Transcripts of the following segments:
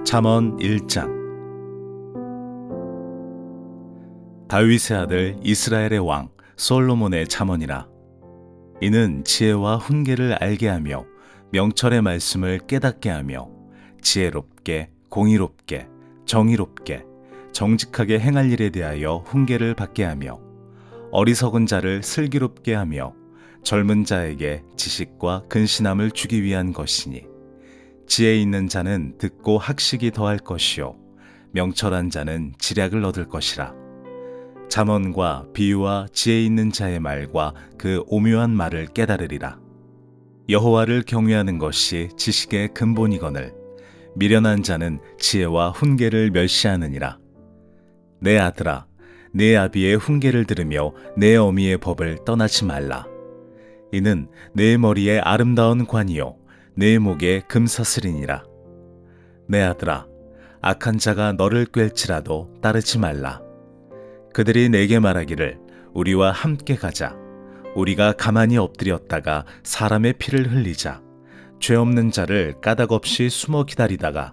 잠언 1장. 다윗의 아들 이스라엘의 왕 솔로몬의 잠언이라. 이는 지혜와 훈계를 알게 하며 명철의 말씀을 깨닫게 하며 지혜롭게 공의롭게 정의롭게 정직하게 행할 일에 대하여 훈계를 받게 하며 어리석은 자를 슬기롭게 하며 젊은 자에게 지식과 근신함을 주기 위한 것이니, 지혜 있는 자는 듣고 학식이 더할 것이요 명철한 자는 지략을 얻을 것이라. 잠언과 비유와 지혜 있는 자의 말과 그 오묘한 말을 깨달으리라. 여호와를 경외하는 것이 지식의 근본이거늘 미련한 자는 지혜와 훈계를 멸시하느니라. 내 아들아, 내 아비의 훈계를 들으며 내 어미의 법을 떠나지 말라. 이는 내 머리에 아름다운 관이요 내 목에 금사슬이니라. 내 아들아, 악한 자가 너를 꿰을지라도 따르지 말라. 그들이 내게 말하기를 우리와 함께 가자. 우리가 가만히 엎드렸다가 사람의 피를 흘리자. 죄 없는 자를 까닭없이 숨어 기다리다가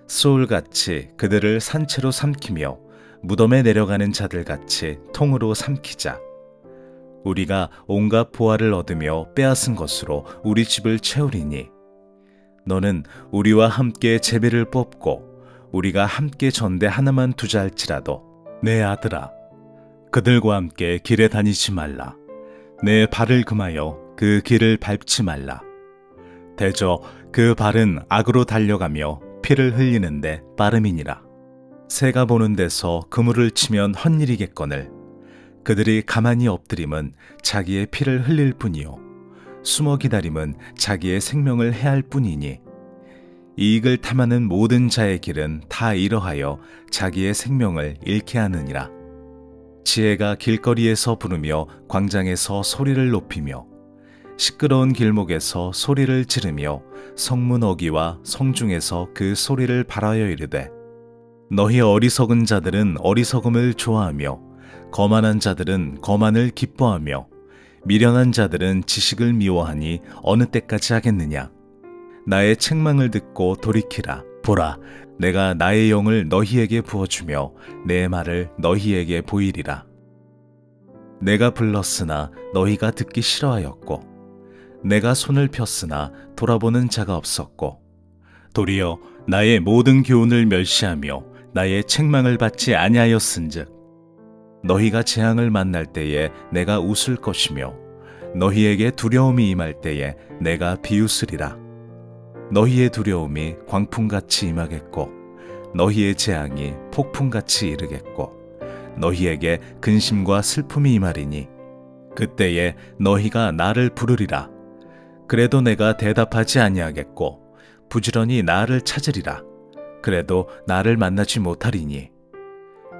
소울같이 그들을 산채로 삼키며 무덤에 내려가는 자들같이 통으로 삼키자. 우리가 온갖 보화를 얻으며 빼앗은 것으로 우리 집을 채우리니, 너는 우리와 함께 제비를 뽑고 우리가 함께 전대 하나만 두자 할지라도 내 아들아, 그들과 함께 길에 다니지 말라. 내 발을 금하여 그 길을 밟지 말라. 대저 그 발은 악으로 달려가며 피를 흘리는데 빠름이니라. 새가 보는 데서 그물을 치면 헛일이겠거늘 그들이 가만히 엎드림은 자기의 피를 흘릴 뿐이요 숨어 기다림은 자기의 생명을 해할 뿐이니, 이익을 탐하는 모든 자의 길은 다 이러하여 자기의 생명을 잃게 하느니라. 지혜가 길거리에서 부르며 광장에서 소리를 높이며 시끄러운 길목에서 소리를 지르며 성문 어귀와 성중에서 그 소리를 발하여 이르되, 너희 어리석은 자들은 어리석음을 좋아하며 거만한 자들은 거만을 기뻐하며 미련한 자들은 지식을 미워하니 어느 때까지 하겠느냐. 나의 책망을 듣고 돌이키라. 보라, 내가 나의 영을 너희에게 부어주며 내 말을 너희에게 보이리라. 내가 불렀으나 너희가 듣기 싫어하였고 내가 손을 폈으나 돌아보는 자가 없었고, 도리어 나의 모든 교훈을 멸시하며 나의 책망을 받지 아니하였은즉 너희가 재앙을 만날 때에 내가 웃을 것이며 너희에게 두려움이 임할 때에 내가 비웃으리라. 너희의 두려움이 광풍같이 임하겠고 너희의 재앙이 폭풍같이 이르겠고 너희에게 근심과 슬픔이 임하리니, 그때에 너희가 나를 부르리라. 그래도 내가 대답하지 아니하겠고 부지런히 나를 찾으리라. 그래도 나를 만나지 못하리니,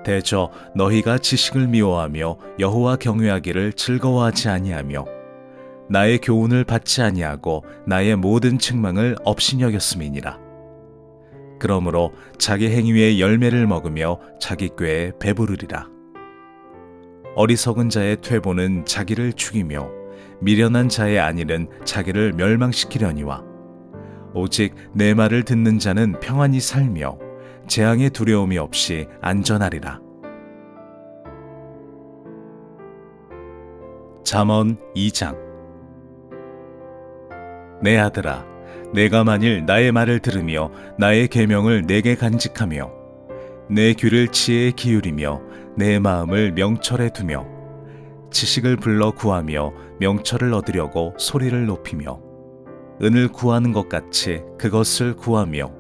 대저 너희가 지식을 미워하며 여호와 경외하기를 즐거워하지 아니하며 나의 교훈을 받지 아니하고 나의 모든 책망을 없이 여겼음이니라. 그러므로 자기 행위의 열매를 먹으며 자기 꾀에 배부르리라. 어리석은 자의 퇴보는 자기를 죽이며 미련한 자의 안일은 자기를 멸망시키려니와, 오직 내 말을 듣는 자는 평안히 살며 재앙의 두려움이 없이 안전하리라. 잠언 2장. 내 아들아, 내가 만일 나의 말을 들으며 나의 계명을 내게 간직하며 내 귀를 지혜에 기울이며 내 마음을 명철에 두며 지식을 불러 구하며 명철을 얻으려고 소리를 높이며 은을 구하는 것 같이 그것을 구하며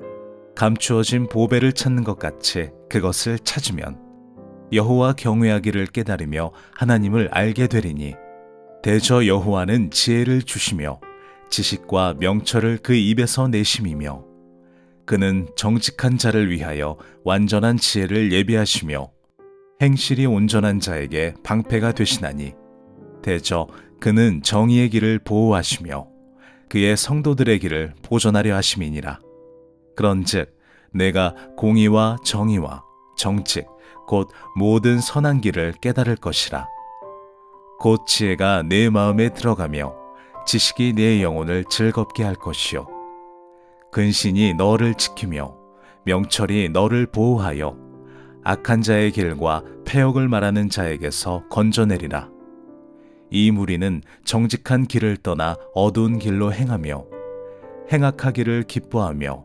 감추어진 보배를 찾는 것 같이 그것을 찾으면 여호와 경외하기를 깨달으며 하나님을 알게 되리니, 대저 여호와는 지혜를 주시며 지식과 명철을 그 입에서 내심이며 그는 정직한 자를 위하여 완전한 지혜를 예비하시며 행실이 온전한 자에게 방패가 되시나니, 대저 그는 정의의 길을 보호하시며 그의 성도들의 길을 보존하려 하심이니라. 그런즉 내가 공의와 정의와 정직 곧 모든 선한 길을 깨달을 것이라. 곧 지혜가 내 마음에 들어가며 지식이 내 영혼을 즐겁게 할 것이요 근신이 너를 지키며 명철이 너를 보호하여 악한 자의 길과 패역을 말하는 자에게서 건져내리라. 이 무리는 정직한 길을 떠나 어두운 길로 행하며 행악하기를 기뻐하며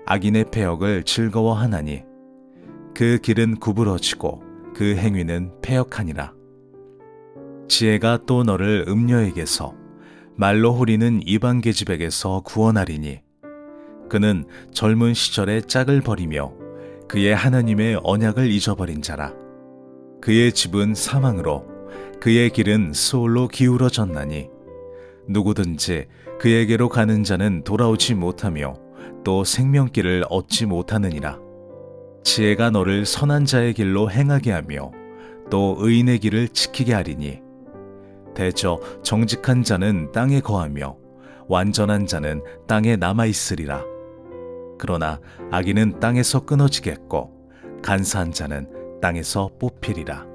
악인의 패역을 즐거워하나니 그 길은 구부러지고 그 행위는 패역하니라. 지혜가 또 너를 음녀에게서 말로 호리는 이방 계집에게서 구원하리니 그는 젊은 시절에 짝을 버리며 그의 하나님의 언약을 잊어버린 자라. 그의 집은 사망으로 그의 길은 스올로 기울어졌나니 누구든지 그에게로 가는 자는 돌아오지 못하며 또 생명길을 얻지 못하느니라. 지혜가 너를 선한 자의 길로 행하게 하며 또 의인의 길을 지키게 하리니 대저 정직한 자는 땅에 거하며 완전한 자는 땅에 남아있으리라. 그러나 악인은 땅에서 끊어지겠고 간사한 자는 땅에서 뽑히리라.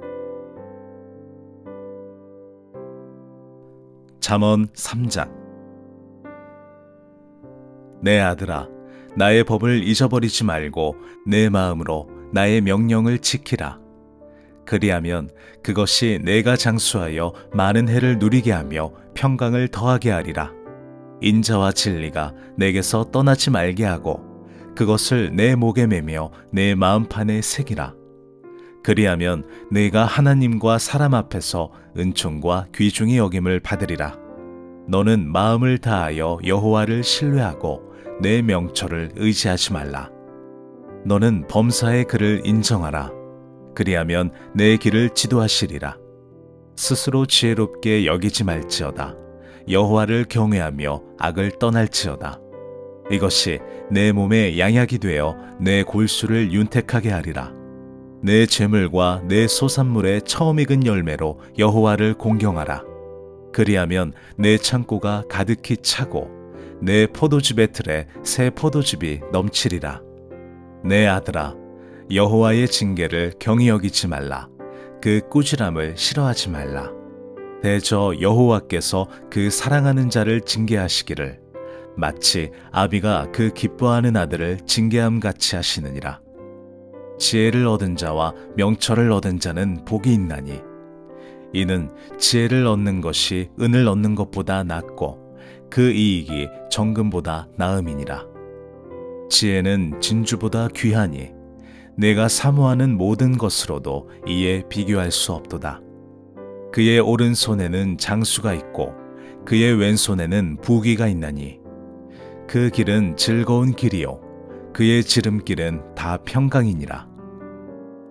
잠언 3장. 내 아들아, 나의 법을 잊어버리지 말고 내 마음으로 나의 명령을 지키라. 그리하면 그것이 내가 장수하여 많은 해를 누리게 하며 평강을 더하게 하리라. 인자와 진리가 내게서 떠나지 말게 하고 그것을 내 목에 매며 내 마음판에 새기라. 그리하면 내가 하나님과 사람 앞에서 은총과 귀중히 여김을 받으리라. 너는 마음을 다하여 여호와를 신뢰하고 내 명철을 의지하지 말라. 너는 범사의 그를 인정하라. 그리하면 내 길을 지도하시리라. 스스로 지혜롭게 여기지 말지어다. 여호와를 경외하며 악을 떠날지어다. 이것이 내 몸에 양약이 되어 내 골수를 윤택하게 하리라. 내 재물과 내 소산물의 처음 익은 열매로 여호와를 공경하라. 그리하면 내 창고가 가득히 차고 내 포도즙의 틀에 새 포도즙이 넘치리라. 내 아들아, 여호와의 징계를 경히 여기지 말라. 그 꾸지람을 싫어하지 말라. 대저 여호와께서 그 사랑하는 자를 징계하시기를 마치 아비가 그 기뻐하는 아들을 징계함 같이 하시느니라. 지혜를 얻은 자와 명철을 얻은 자는 복이 있나니 이는 지혜를 얻는 것이 은을 얻는 것보다 낫고 그 이익이 정금보다 나음이니라. 지혜는 진주보다 귀하니 내가 사모하는 모든 것으로도 이에 비교할 수 없도다. 그의 오른손에는 장수가 있고 그의 왼손에는 부귀가 있나니 그 길은 즐거운 길이요 그의 지름길은 다 평강이니라.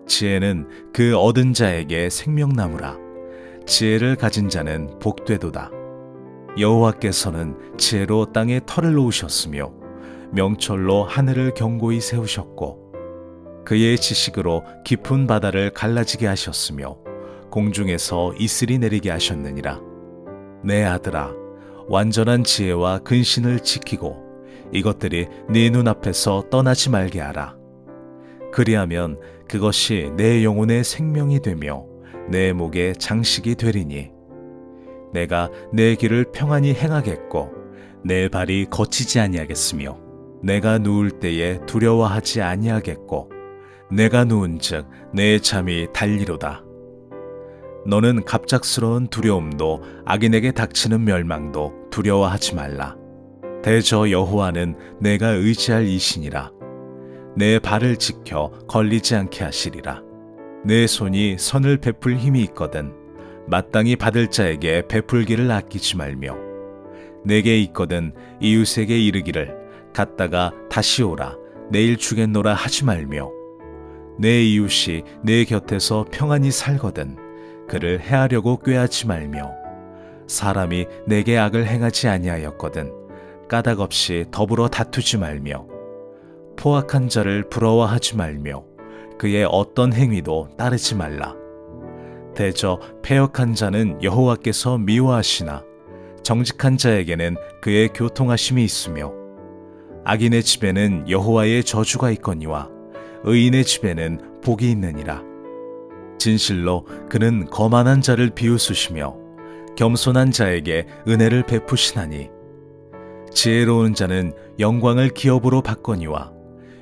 지혜는 그 얻은 자에게 생명나무라. 지혜를 가진 자는 복되도다. 여호와께서는 지혜로 땅에 터를 놓으셨으며 명철로 하늘을 견고히 세우셨고 그의 지식으로 깊은 바다를 갈라지게 하셨으며 공중에서 이슬이 내리게 하셨느니라. 내 아들아, 완전한 지혜와 근신을 지키고 이것들이 네 눈앞에서 떠나지 말게 하라. 그리하면 그것이 내 영혼의 생명이 되며 내 목의 장식이 되리니 내가 내 길을 평안히 행하겠고 내 발이 거치지 아니하겠으며 내가 누울 때에 두려워하지 아니하겠고 내가 누운즉 내 잠이 달리로다. 너는 갑작스러운 두려움도 악인에게 닥치는 멸망도 두려워하지 말라. 대저 여호와는 내가 의지할 이시니라. 내 발을 지켜 걸리지 않게 하시리라. 내 손이 선을 베풀 힘이 있거든 마땅히 받을 자에게 베풀기를 아끼지 말며 내게 있거든 이웃에게 이르기를 갔다가 다시 오라 내일 주겠노라 하지 말며 내 이웃이 내 곁에서 평안히 살거든 그를 해하려고 꾀하지 말며 사람이 내게 악을 행하지 아니하였거든 까닭없이 더불어 다투지 말며 포악한 자를 부러워하지 말며 그의 어떤 행위도 따르지 말라. 대저 패역한 자는 여호와께서 미워하시나 정직한 자에게는 그의 교통하심이 있으며 악인의 집에는 여호와의 저주가 있거니와 의인의 집에는 복이 있느니라. 진실로 그는 거만한 자를 비웃으시며 겸손한 자에게 은혜를 베푸시나니 지혜로운 자는 영광을 기업으로 받거니와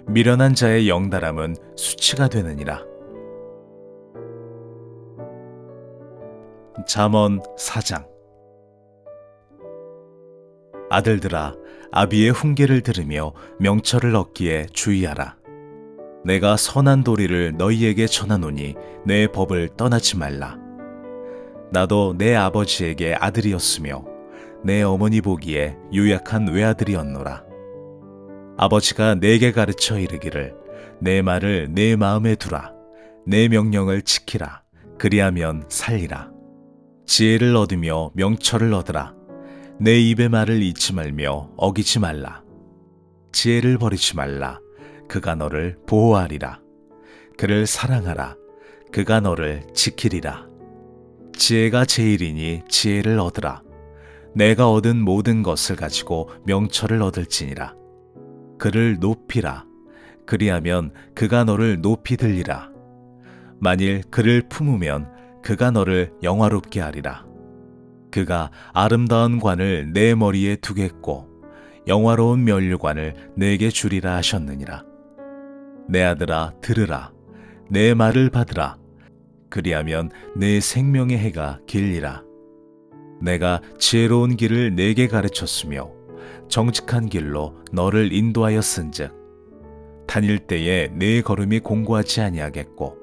미련한 자의 영달함은 수치가 되느니라. 잠언 4장. 아들들아, 아비의 훈계를 들으며 명철을 얻기에 주의하라. 내가 선한 도리를 너희에게 전하노니 내 법을 떠나지 말라. 나도 내 아버지에게 아들이었으며 내 어머니 보기에 유약한 외아들이었노라. 아버지가 내게 가르쳐 이르기를 내 말을 내 마음에 두라. 내 명령을 지키라. 그리하면 살리라. 지혜를 얻으며 명철을 얻으라. 내 입의 말을 잊지 말며 어기지 말라. 지혜를 버리지 말라. 그가 너를 보호하리라. 그를 사랑하라. 그가 너를 지키리라. 지혜가 제일이니 지혜를 얻으라. 내가 얻은 모든 것을 가지고 명철을 얻을지니라. 그를 높이라. 그리하면 그가 너를 높이 들리라. 만일 그를 품으면 그가 너를 영화롭게 하리라. 그가 아름다운 관을 내 머리에 두겠고 영화로운 면류관을 내게 주리라 하셨느니라. 내 아들아, 들으라. 내 말을 받으라. 그리하면 내 생명의 해가 길리라. 내가 지혜로운 길을 내게 가르쳤으며 정직한 길로 너를 인도하였은즉 다닐 때에 내 걸음이 공고하지 아니하겠고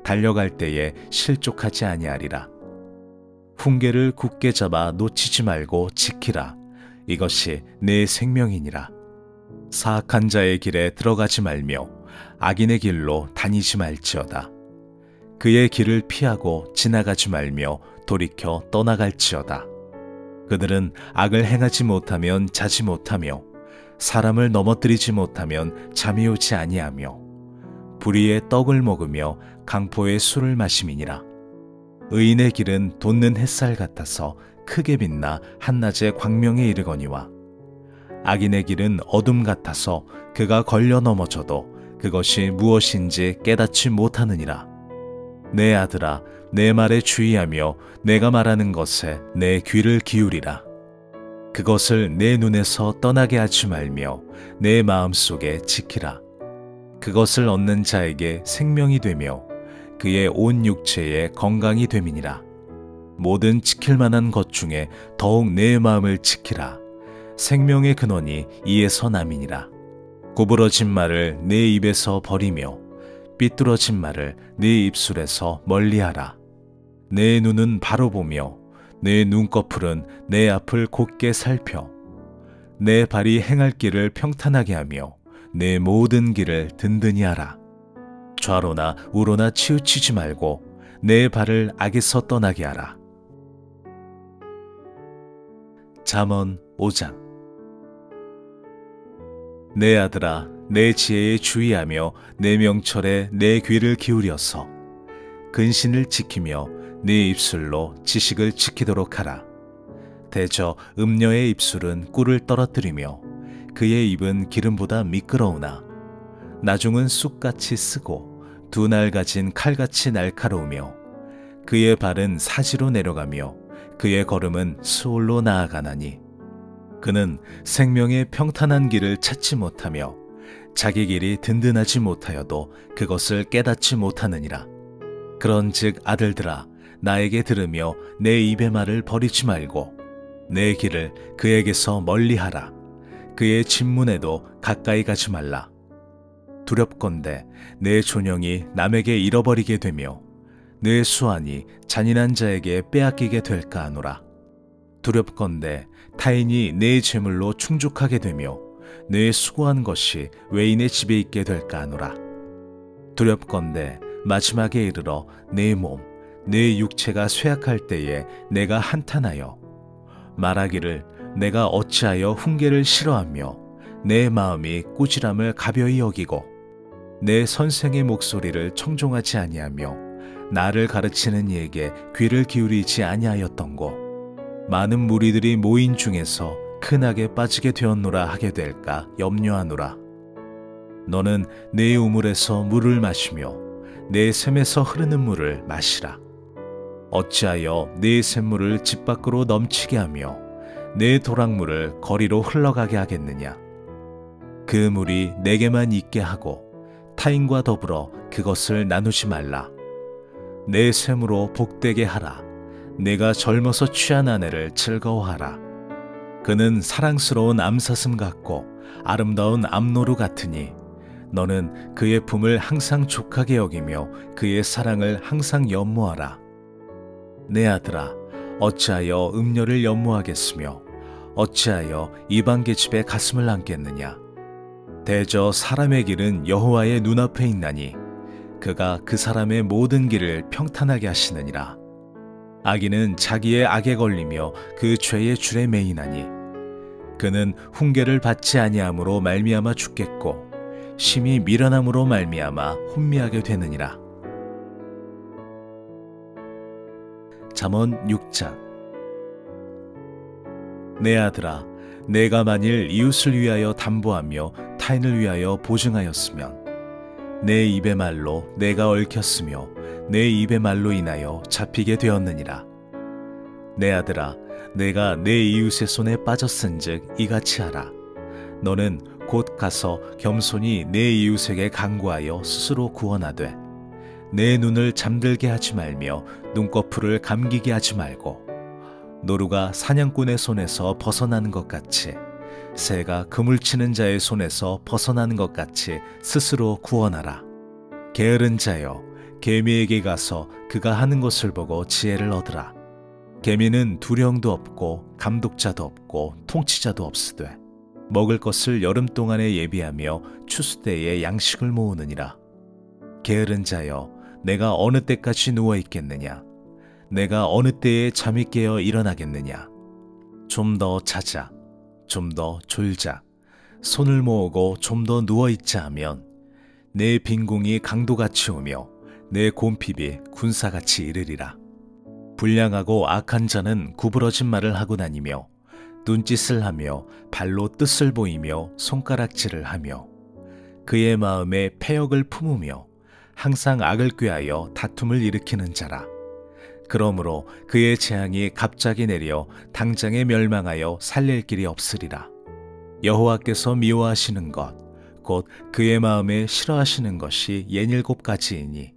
달려갈 때에 실족하지 아니하리라. 훈계를 굳게 잡아 놓치지 말고 지키라. 이것이 내 생명이니라. 사악한 자의 길에 들어가지 말며 악인의 길로 다니지 말지어다. 그의 길을 피하고 지나가지 말며 돌이켜 떠나갈지어다. 그들은 악을 행하지 못하면 자지 못하며 사람을 넘어뜨리지 못하면 잠이 오지 아니하며 불의의 떡을 먹으며 강포의 술을 마심이니라. 의인의 길은 돋는 햇살 같아서 크게 빛나 한낮에 광명에 이르거니와 악인의 길은 어둠 같아서 그가 걸려 넘어져도 그것이 무엇인지 깨닫지 못하느니라. 내 아들아, 내 말에 주의하며 내가 말하는 것에 내 귀를 기울이라. 그것을 내 눈에서 떠나게 하지 말며 내 마음속에 지키라. 그것을 얻는 자에게 생명이 되며 그의 온 육체에 건강이 됨이니라. 모든 지킬 만한 것 중에 더욱 내 마음을 지키라. 생명의 근원이 이에서 남이니라. 구부러진 말을 내 입에서 버리며 삐뚤어진 말을 네 입술에서 멀리하라. 내 눈은 바로 보며 내 눈꺼풀은 내 앞을 곧게 살펴 내 발이 행할 길을 평탄하게 하며 내 모든 길을 든든히 하라. 좌로나 우로나 치우치지 말고 내 발을 악에서 떠나게 하라. 잠언 5장. 내 아들아, 내 지혜에 주의하며 내 명철에 내 귀를 기울여서 근신을 지키며 네 입술로 지식을 지키도록 하라. 대저 음녀의 입술은 꿀을 떨어뜨리며 그의 입은 기름보다 미끄러우나 나중은 쑥같이 쓰고 두 날 가진 칼같이 날카로우며 그의 발은 사지로 내려가며 그의 걸음은 수올로 나아가나니 그는 생명의 평탄한 길을 찾지 못하며 자기 길이 든든하지 못하여도 그것을 깨닫지 못하느니라. 그런즉 아들들아, 나에게 들으며 내 입의 말을 버리지 말고 내 길을 그에게서 멀리하라. 그의 진문에도 가까이 가지 말라. 두렵건대 내 존영이 남에게 잃어버리게 되며 내 수완이 잔인한 자에게 빼앗기게 될까 하노라. 두렵건대 타인이 내 재물로 충족하게 되며 내 수고한 것이 외인의 집에 있게 될까 하노라. 두렵건대 마지막에 이르러 내 몸, 내 육체가 쇠약할 때에 내가 한탄하여 말하기를 내가 어찌하여 훈계를 싫어하며 내 마음이 꾸지람을 가벼이 여기고 내 선생의 목소리를 청종하지 아니하며 나를 가르치는 이에게 귀를 기울이지 아니하였던고. 많은 무리들이 모인 중에서 큰 악에 빠지게 되었노라 하게 될까 염려하노라. 너는 내 우물에서 물을 마시며 내 샘에서 흐르는 물을 마시라. 어찌하여 내 샘물을 집 밖으로 넘치게 하며 내 도랑물을 거리로 흘러가게 하겠느냐. 그 물이 내게만 있게 하고 타인과 더불어 그것을 나누지 말라. 내 셈으로 복되게 하라. 내가 젊어서 취한 아내를 즐거워하라. 그는 사랑스러운 암사슴 같고 아름다운 암노루 같으니 너는 그의 품을 항상 족하게 여기며 그의 사랑을 항상 연모하라. 내 아들아, 어찌하여 음녀를 연모하겠으며 어찌하여 이방 계집의 가슴을 안겠느냐. 대저 사람의 길은 여호와의 눈앞에 있나니 그가 그 사람의 모든 길을 평탄하게 하시느니라. 악인은 자기의 악에 걸리며 그 죄의 줄에 매이나니 그는 훈계를 받지 아니함으로 말미암아 죽겠고 심히 미련함으로 말미암아 혼미하게 되느니라. 잠언 6장. 내 아들아, 내가 만일 이웃을 위하여 담보하며 타인을 위하여 보증하였으면 내 입의 말로 내가 얽혔으며 내 입의 말로 인하여 잡히게 되었느니라. 내 아들아, 내가 내 이웃의 손에 빠졌은즉 이같이 하라. 너는 곧 가서 겸손히 내 이웃에게 간구하여 스스로 구원하되 내 눈을 잠들게 하지 말며 눈꺼풀을 감기게 하지 말고 노루가 사냥꾼의 손에서 벗어나는 것 같이 새가 그물 치는 자의 손에서 벗어나는 것 같이 스스로 구원하라. 게으른 자여, 개미에게 가서 그가 하는 것을 보고 지혜를 얻으라. 개미는 두령도 없고 감독자도 없고 통치자도 없으되 먹을 것을 여름 동안에 예비하며 추수 때에 양식을 모으느니라. 게으른 자여, 내가 어느 때까지 누워 있겠느냐? 내가 어느 때에 잠이 깨어 일어나겠느냐? 좀 더 자자, 좀 더 졸자, 손을 모으고 좀 더 누워 있자 하면 내 빈궁이 강도같이 오며 내 곰핍이 군사같이 이르리라. 불량하고 악한 자는 구부러진 말을 하고 다니며 눈짓을 하며 발로 뜻을 보이며 손가락질을 하며 그의 마음에 패역을 품으며 항상 악을 꾀하여 다툼을 일으키는 자라. 그러므로 그의 재앙이 갑자기 내려 당장에 멸망하여 살릴 길이 없으리라. 여호와께서 미워하시는 것, 곧 그의 마음에 싫어하시는 것이 67가지이니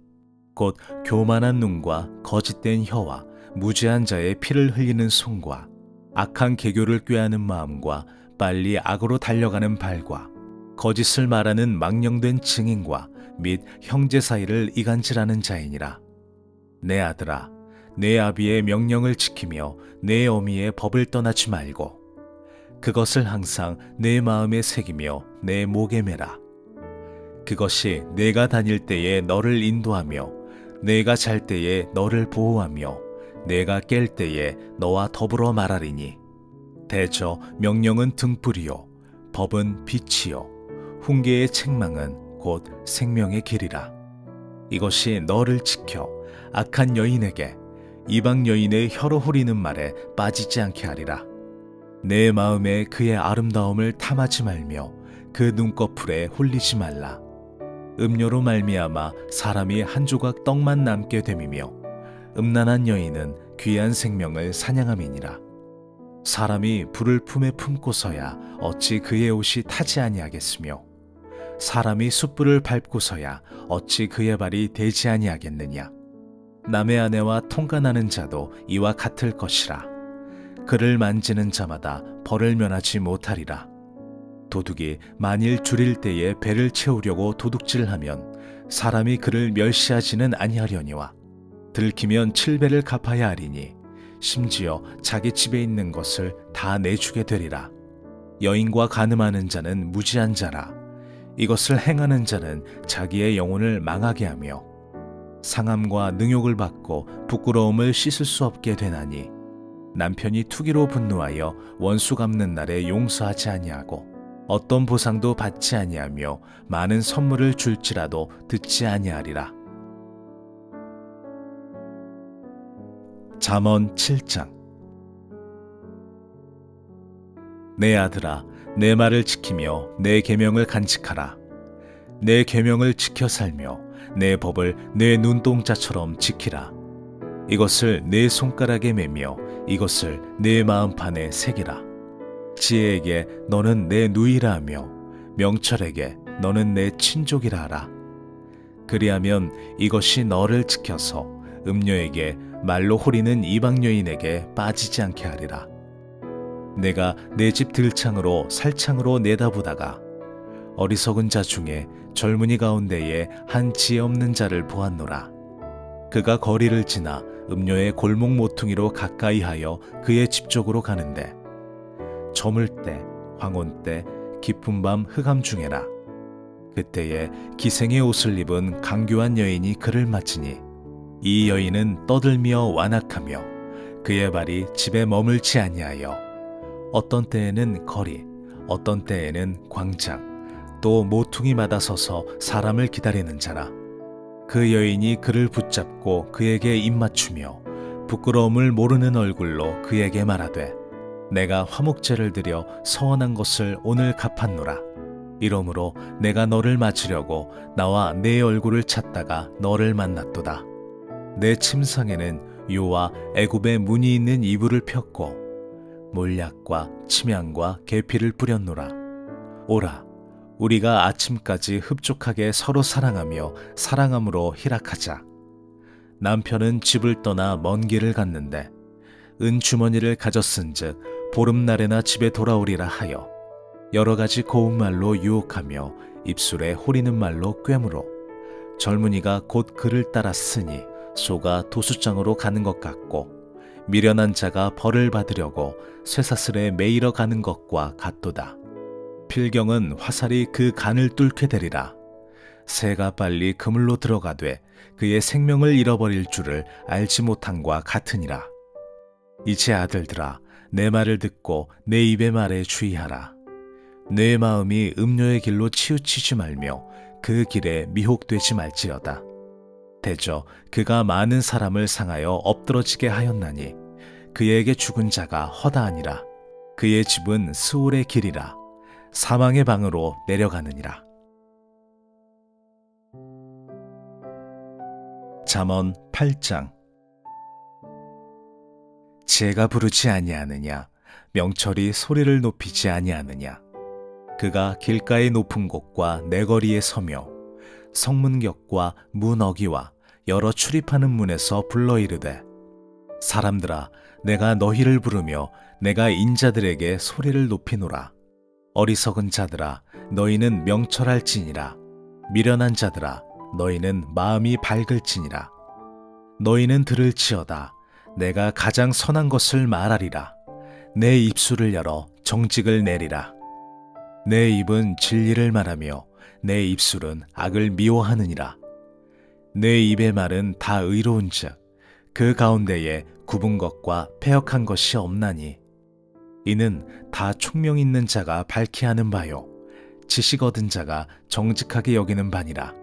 곧 교만한 눈과 거짓된 혀와 무지한 자의 피를 흘리는 손과 악한 계교를 꾀하는 마음과 빨리 악으로 달려가는 발과 거짓을 말하는 망령된 증인과 및 형제 사이를 이간질하는 자이니라. 내 아들아, 내 아비의 명령을 지키며 내 어미의 법을 떠나지 말고 그것을 항상 내 마음에 새기며 내 목에 매라. 그것이 내가 다닐 때에 너를 인도하며 내가 잘 때에 너를 보호하며 내가 깰 때에 너와 더불어 말하리니 대저 명령은 등불이요 법은 빛이요 훈계의 책망은 곧 생명의 길이라. 이것이 너를 지켜 악한 여인에게 이방 여인의 혀로 후리는 말에 빠지지 않게 하리라. 내 마음에 그의 아름다움을 탐하지 말며 그 눈꺼풀에 홀리지 말라. 음료로 말미암아 사람이 한 조각 떡만 남게 됨이며 음란한 여인은 귀한 생명을 사냥함이니라. 사람이 불을 품에 품고서야 어찌 그의 옷이 타지 아니하겠으며 사람이 숯불을 밟고서야 어찌 그의 발이 되지 아니하겠느냐. 남의 아내와 통간하는 자도 이와 같을 것이라. 그를 만지는 자마다 벌을 면하지 못하리라. 도둑이 만일 줄일 때에 배를 채우려고 도둑질하면 사람이 그를 멸시하지는 아니하려니와 들키면 7배를 갚아야 하리니 심지어 자기 집에 있는 것을 다 내주게 되리라. 여인과 간음하는 자는 무지한 자라. 이것을 행하는 자는 자기의 영혼을 망하게 하며 상함과 능욕을 받고 부끄러움을 씻을 수 없게 되나니 남편이 투기로 분노하여 원수 갚는 날에 용서하지 아니하고 어떤 보상도 받지 아니하며 많은 선물을 줄지라도 듣지 아니하리라. 잠언 7장. 내 아들아, 내 말을 지키며 내 계명을 간직하라. 내 계명을 지켜 살며 내 법을 내 눈동자처럼 지키라. 이것을 내 손가락에 매며 이것을 내 마음판에 새기라. 지혜에게 너는 내 누이라 하며 명철에게 너는 내 친족이라 하라. 그리하면 이것이 너를 지켜서 음녀에게 말로 호리는 이방 여인에게 빠지지 않게 하리라. 내가 내 집 들창으로 살창으로 내다보다가 어리석은 자 중에 젊은이 가운데에 한 지혜 없는 자를 보았노라. 그가 거리를 지나 음녀의 골목 모퉁이로 가까이 하여 그의 집 쪽으로 가는데 저물 때 황혼 때 깊은 밤 흑암 중에라. 그때에 기생의 옷을 입은 강교한 여인이 그를 맞으니 이 여인은 떠들며 완악하며 그의 발이 집에 머물지 아니하여 어떤 때에는 거리 어떤 때에는 광장 또 모퉁이마다 서서 사람을 기다리는 자라. 그 여인이 그를 붙잡고 그에게 입맞추며 부끄러움을 모르는 얼굴로 그에게 말하되 내가 화목제를 드려 서원한 것을 오늘 갚았노라. 이러므로 내가 너를 맞으려고 나와 내 얼굴을 찾다가 너를 만났도다. 내 침상에는 요와 애굽의 문이 있는 이불을 폈고 몰약과 침향과 계피를 뿌렸노라. 오라, 우리가 아침까지 흡족하게 서로 사랑하며 사랑함으로 희락하자. 남편은 집을 떠나 먼 길을 갔는데 은주머니를 가졌은즉 보름날에나 집에 돌아오리라 하여 여러 가지 고운 말로 유혹하며 입술에 호리는 말로 꿰물어 젊은이가 곧 그를 따라 쓰니 소가 도수장으로 가는 것 같고 미련한 자가 벌을 받으려고 쇠사슬에 매이러 가는 것과 같도다. 필경은 화살이 그 간을 뚫게 되리라. 새가 빨리 그물로 들어가되 그의 생명을 잃어버릴 줄을 알지 못함과 같으니라. 이제 아들들아, 내 말을 듣고 내 입의 말에 주의하라. 내 마음이 음료의 길로 치우치지 말며 그 길에 미혹되지 말지어다. 대저 그가 많은 사람을 상하여 엎드러지게 하였나니 그에게 죽은 자가 허다하니라. 그의 집은 스올의 길이라. 사망의 방으로 내려가느니라. 잠언 8장. 지혜가 부르지 아니하느냐, 명철이 소리를 높이지 아니하느냐. 그가 길가의 높은 곳과 내거리에 서며 성문격과 문 어기와 여러 출입하는 문에서 불러 이르되 사람들아, 내가 너희를 부르며 내가 인자들에게 소리를 높이노라. 어리석은 자들아, 너희는 명철할지니라. 미련한 자들아, 너희는 마음이 밝을지니라. 너희는 들을지어다. 내가 가장 선한 것을 말하리라. 내 입술을 열어 정직을 내리라. 내 입은 진리를 말하며 내 입술은 악을 미워하느니라. 내 입의 말은 다 의로운즉 그 가운데에 굽은 것과 패역한 것이 없나니 이는 다 총명 있는 자가 밝히 하는 바요 지식 얻은 자가 정직하게 여기는 바니라.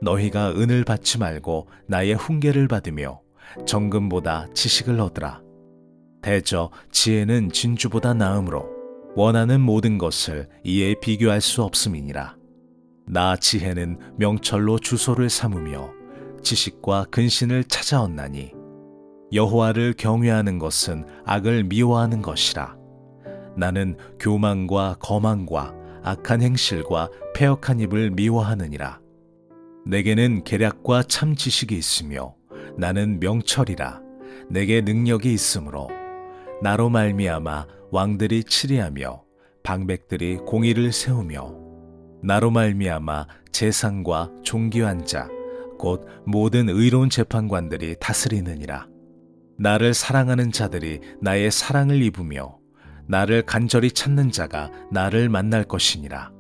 너희가 은을 받지 말고 나의 훈계를 받으며 정금보다 지식을 얻으라. 대저 지혜는 진주보다 나음으로 원하는 모든 것을 이에 비교할 수 없음이니라. 나 지혜는 명철로 주소를 삼으며 지식과 근신을 찾아왔나니 여호와를 경외하는 것은 악을 미워하는 것이라. 나는 교만과 거만과 악한 행실과 패역한 입을 미워하느니라. 내게는 계략과 참 지식이 있으며 나는 명철이라. 내게 능력이 있으므로 나로 말미암아 왕들이 치리하며 방백들이 공의를 세우며 나로 말미암아 재상과 존귀한 자 곧 모든 의로운 재판관들이 다스리느니라. 나를 사랑하는 자들이 나의 사랑을 입으며 나를 간절히 찾는 자가 나를 만날 것이니라.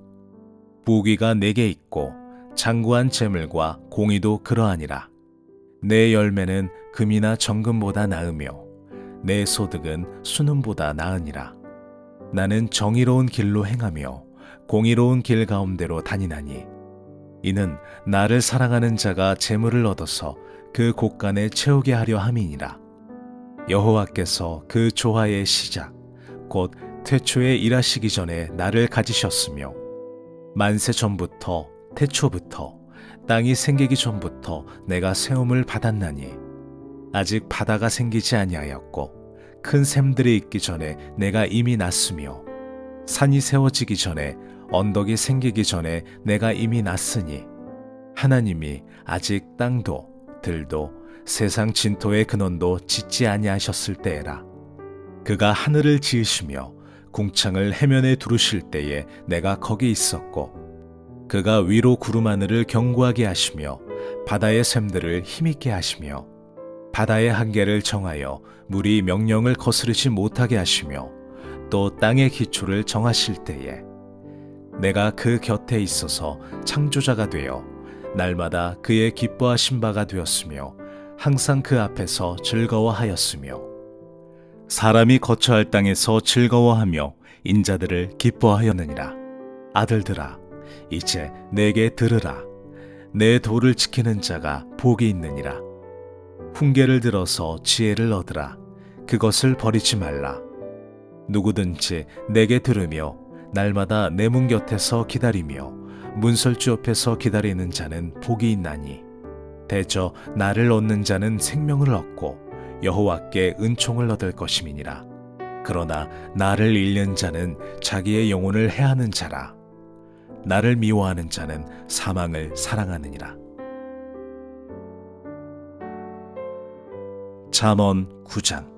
부귀가 내게 있고 장구한 재물과 공의도 그러하니라. 내 열매는 금이나 정금보다 나으며 내 소득은 순음보다 나으니라. 나는 정의로운 길로 행하며 공의로운 길 가운데로 다니나니 이는 나를 사랑하는 자가 재물을 얻어서 그 곳간에 채우게 하려 함이니라. 여호와께서 그 조화의 시작 곧 태초에 일하시기 전에 나를 가지셨으며 만세 전부터 태초부터 땅이 생기기 전부터 내가 세움을 받았나니 아직 바다가 생기지 아니하였고 큰 샘들이 있기 전에 내가 이미 났으며 산이 세워지기 전에 언덕이 생기기 전에 내가 이미 났으니 하나님이 아직 땅도 들도 세상 진토의 근원도 짓지 아니하셨을 때에라. 그가 하늘을 지으시며 궁창을 해면에 두르실 때에 내가 거기 있었고, 그가 위로 구름 하늘을 견고하게 하시며 바다의 샘들을 힘있게 하시며 바다의 한계를 정하여 물이 명령을 거스르지 못하게 하시며 또 땅의 기초를 정하실 때에 내가 그 곁에 있어서 창조자가 되어 날마다 그의 기뻐하신 바가 되었으며 항상 그 앞에서 즐거워하였으며, 사람이 거처할 땅에서 즐거워하며 인자들을 기뻐하였느니라. 아들들아, 이제 내게 들으라. 내 도를 지키는 자가 복이 있느니라. 훈계를 들어서 지혜를 얻으라. 그것을 버리지 말라. 누구든지 내게 들으며 날마다 내 문 곁에서 기다리며 문설주 옆에서 기다리는 자는 복이 있나니, 대저 나를 얻는 자는 생명을 얻고 여호와께 은총을 얻을 것임이니라. 그러나 나를 잃는 자는 자기의 영혼을 해하는 자라. 나를 미워하는 자는 사망을 사랑하느니라. 잠언 9장.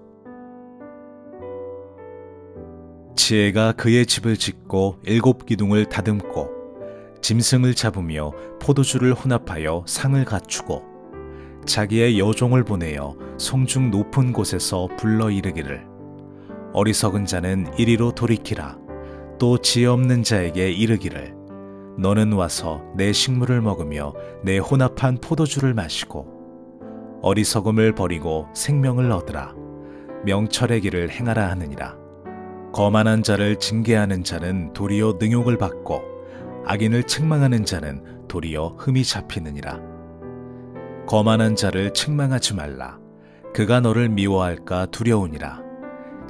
지혜가 그의 집을 짓고 7 기둥을 다듬고 짐승을 잡으며 포도주를 혼합하여 상을 갖추고 자기의 여종을 보내어 성중 높은 곳에서 불러 이르기를, 어리석은 자는 이리로 돌이키라. 또 지혜 없는 자에게 이르기를, 너는 와서 내 식물을 먹으며 내 혼합한 포도주를 마시고 어리석음을 버리고 생명을 얻으라. 명철의 길을 행하라 하느니라. 거만한 자를 징계하는 자는 도리어 능욕을 받고 악인을 책망하는 자는 도리어 흠이 잡히느니라. 거만한 자를 책망하지 말라. 그가 너를 미워할까 두려우니라.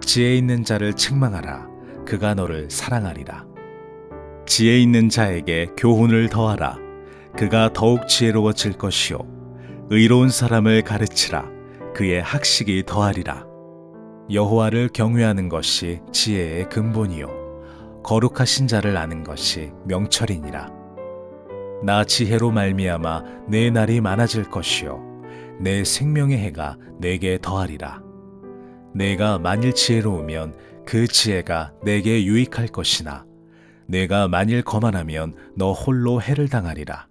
지혜 있는 자를 책망하라. 그가 너를 사랑하리라. 지혜 있는 자에게 교훈을 더하라. 그가 더욱 지혜로워질 것이요 의로운 사람을 가르치라. 그의 학식이 더하리라. 여호와를 경외하는 것이 지혜의 근본이요 거룩하신 자를 아는 것이 명철이니라. 나 지혜로 말미암아 내 날이 많아질 것이요 내 생명의 해가 내게 더하리라. 내가 만일 지혜로우면 그 지혜가 내게 유익할 것이나 내가 만일 거만하면 너 홀로 해를 당하리라.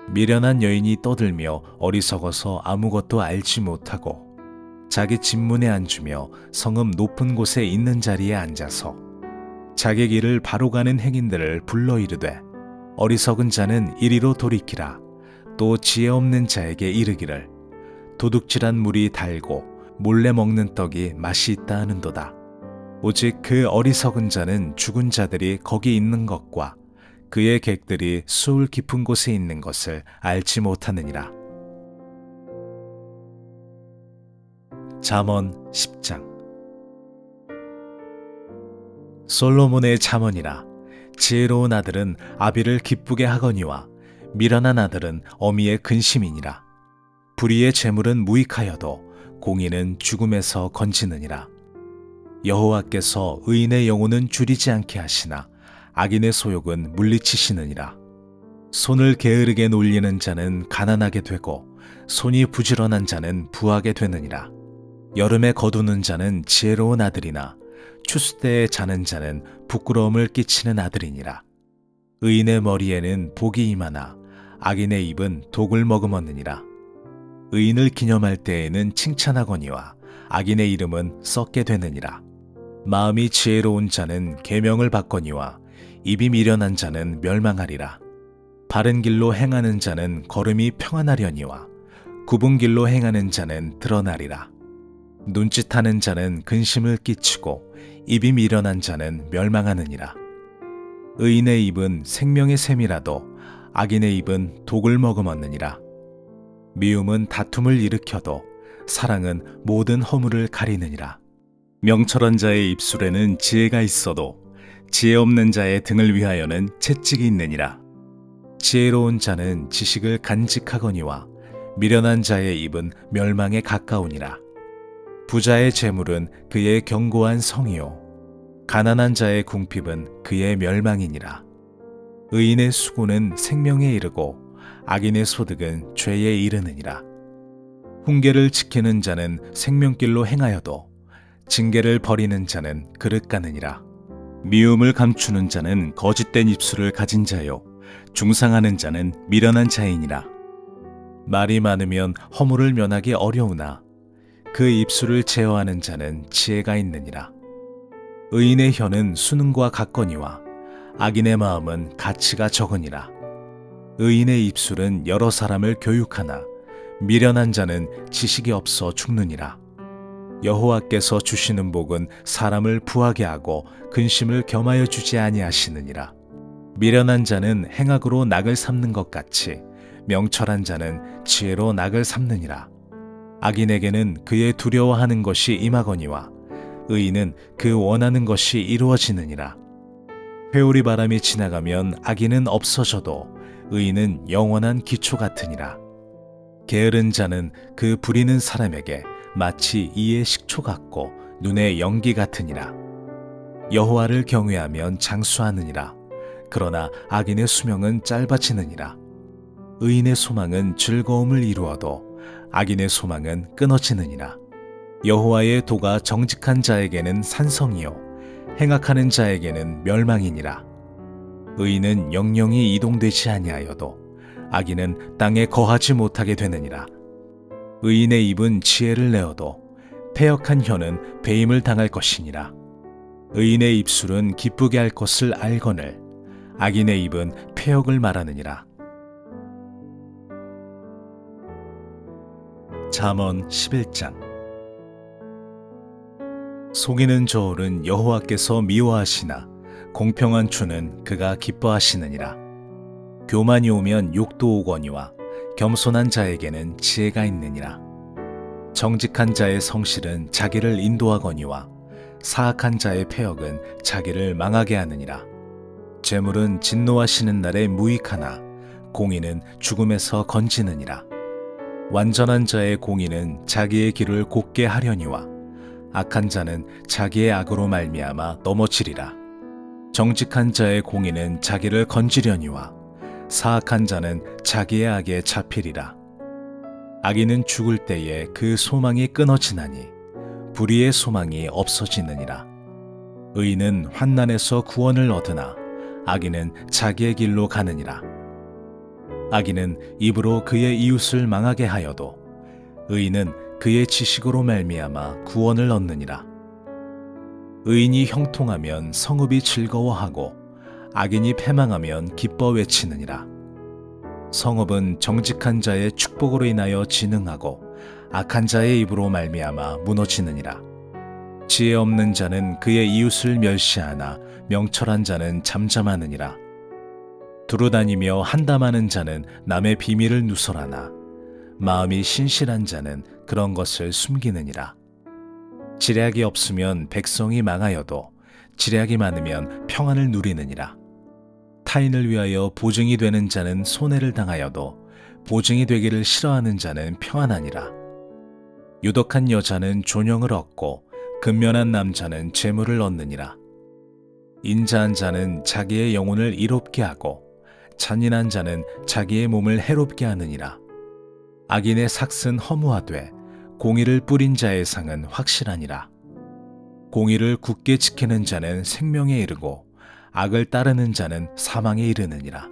미련한 여인이 떠들며 어리석어서 아무것도 알지 못하고 자기 집문에 앉으며 성읍 높은 곳에 있는 자리에 앉아서 자기 길을 바로 가는 행인들을 불러 이르되, 어리석은 자는 이리로 돌이키라. 또 지혜 없는 자에게 이르기를, 도둑질한 물이 달고 몰래 먹는 떡이 맛이 있다 하는도다. 오직 그 어리석은 자는 죽은 자들이 거기 있는 것과 그의 객들이 수울 깊은 곳에 있는 것을 알지 못하느니라. 잠언 10장. 솔로몬의 잠언이라. 지혜로운 아들은 아비를 기쁘게 하거니와 미련한 아들은 어미의 근심이니라. 불의의 재물은 무익하여도 공의는 죽음에서 건지느니라. 여호와께서 의인의 영혼은 줄이지 않게 하시나 악인의 소욕은 물리치시느니라. 손을 게으르게 놀리는 자는 가난하게 되고 손이 부지런한 자는 부하게 되느니라. 여름에 거두는 자는 지혜로운 아들이나 추수 때에 자는 자는 부끄러움을 끼치는 아들이니라. 의인의 머리에는 복이 임하나 악인의 입은 독을 머금었느니라. 의인을 기념할 때에는 칭찬하거니와 악인의 이름은 썩게 되느니라. 마음이 지혜로운 자는 계명을 받거니와 입이 미련한 자는 멸망하리라. 바른 길로 행하는 자는 걸음이 평안하려니와 굽은 길로 행하는 자는 드러나리라. 눈짓하는 자는 근심을 끼치고 입이 미련한 자는 멸망하느니라. 의인의 입은 생명의 샘이라도 악인의 입은 독을 머금었느니라. 미움은 다툼을 일으켜도 사랑은 모든 허물을 가리느니라. 명철한 자의 입술에는 지혜가 있어도 지혜 없는 자의 등을 위하여는 채찍이 있느니라. 지혜로운 자는 지식을 간직하거니와 미련한 자의 입은 멸망에 가까우니라. 부자의 재물은 그의 견고한 성이요 가난한 자의 궁핍은 그의 멸망이니라. 의인의 수고는 생명에 이르고 악인의 소득은 죄에 이르느니라. 훈계를 지키는 자는 생명길로 행하여도 징계를 버리는 자는 그릇 가느니라. 미움을 감추는 자는 거짓된 입술을 가진 자요 중상하는 자는 미련한 자이니라. 말이 많으면 허물을 면하기 어려우나 그 입술을 제어하는 자는 지혜가 있느니라. 의인의 혀는 수능과 같거니와 악인의 마음은 가치가 적으니라. 의인의 입술은 여러 사람을 교육하나 미련한 자는 지식이 없어 죽느니라. 여호와께서 주시는 복은 사람을 부하게 하고 근심을 겸하여 주지 아니하시느니라. 미련한 자는 행악으로 낙을 삼는 것 같이 명철한 자는 지혜로 낙을 삼느니라. 악인에게는 그의 두려워하는 것이 임하거니와 의인은 그 원하는 것이 이루어지느니라. 회오리 바람이 지나가면 악인은 없어져도 의인은 영원한 기초 같으니라. 게으른 자는 그 부리는 사람에게 마치 이의 식초 같고 눈의 연기 같으니라. 여호와를 경외하면 장수하느니라. 그러나 악인의 수명은 짧아지느니라. 의인의 소망은 즐거움을 이루어도 악인의 소망은 끊어지느니라. 여호와의 도가 정직한 자에게는 산성이요 행악하는 자에게는 멸망이니라. 의인은 영영이 이동되지 아니하여도 악인은 땅에 거하지 못하게 되느니라. 의인의 입은 지혜를 내어도 패역한 혀는 배임을 당할 것이니라. 의인의 입술은 기쁘게 할 것을 알거늘 악인의 입은 패역을 말하느니라. 잠언 11장. 속이는 저울은 여호와께서 미워하시나 공평한 추는 그가 기뻐하시느니라. 교만이 오면 욕도 오거니와 겸손한 자에게는 지혜가 있느니라. 정직한 자의 성실은 자기를 인도하거니와 사악한 자의 패역은 자기를 망하게 하느니라. 재물은 진노하시는 날에 무익하나 공의는 죽음에서 건지느니라. 완전한 자의 공의는 자기의 길을 곧게 하려니와 악한 자는 자기의 악으로 말미암아 넘어지리라. 정직한 자의 공의는 자기를 건지려니와 사악한 자는 자기의 악에 잡히리라. 악인은 죽을 때에 그 소망이 끊어지나니 불의의 소망이 없어지느니라. 의인은 환난에서 구원을 얻으나 악인은 자기의 길로 가느니라. 악인은 입으로 그의 이웃을 망하게 하여도 의인은 그의 지식으로 말미암아 구원을 얻느니라. 의인이 형통하면 성읍이 즐거워하고 악인이 패망하면 기뻐 외치느니라. 성읍은 정직한 자의 축복으로 인하여 진흥하고 악한 자의 입으로 말미암아 무너지느니라. 지혜 없는 자는 그의 이웃을 멸시하나 명철한 자는 잠잠하느니라. 두루다니며 한담하는 자는 남의 비밀을 누설하나 마음이 신실한 자는 그런 것을 숨기느니라. 지략이 없으면 백성이 망하여도 지략이 많으면 평안을 누리느니라. 타인을 위하여 보증이 되는 자는 손해를 당하여도 보증이 되기를 싫어하는 자는 평안하니라. 유독한 여자는 존영을 얻고 근면한 남자는 재물을 얻느니라. 인자한 자는 자기의 영혼을 이롭게 하고 잔인한 자는 자기의 몸을 해롭게 하느니라. 악인의 삭은 허무하되 공의를 뿌린 자의 상은 확실하니라. 공의를 굳게 지키는 자는 생명에 이르고 악을 따르는 자는 사망에 이르느니라.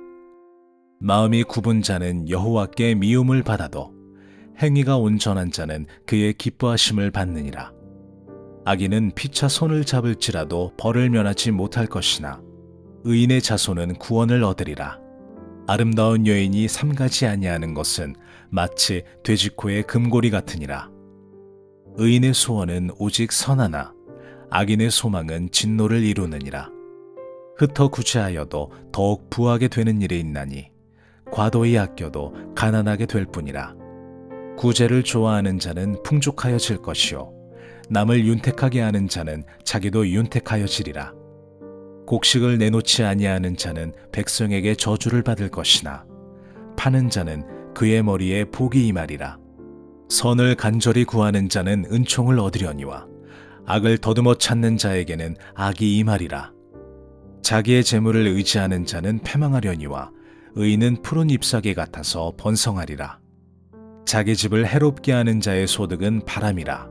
마음이 굽은 자는 여호와께 미움을 받아도 행위가 온전한 자는 그의 기뻐하심을 받느니라. 악인은 피차 손을 잡을지라도 벌을 면하지 못할 것이나 의인의 자손은 구원을 얻으리라. 아름다운 여인이 삼가지 아니하는 것은 마치 돼지코의 금고리 같으니라. 의인의 소원은 오직 선하나 악인의 소망은 진노를 이루느니라. 흩어 구제하여도 더욱 부하게 되는 일이 있나니 과도히 아껴도 가난하게 될 뿐이라. 구제를 좋아하는 자는 풍족하여질 것이요 남을 윤택하게 하는 자는 자기도 윤택하여지리라. 곡식을 내놓지 아니하는 자는 백성에게 저주를 받을 것이나 파는 자는 그의 머리에 복이 임하리라. 선을 간절히 구하는 자는 은총을 얻으려니와 악을 더듬어 찾는 자에게는 악이 임하리라. 자기의 재물을 의지하는 자는 패망하려니와 의인은 푸른 잎사귀 같아서 번성하리라. 자기 집을 해롭게 하는 자의 소득은 바람이라.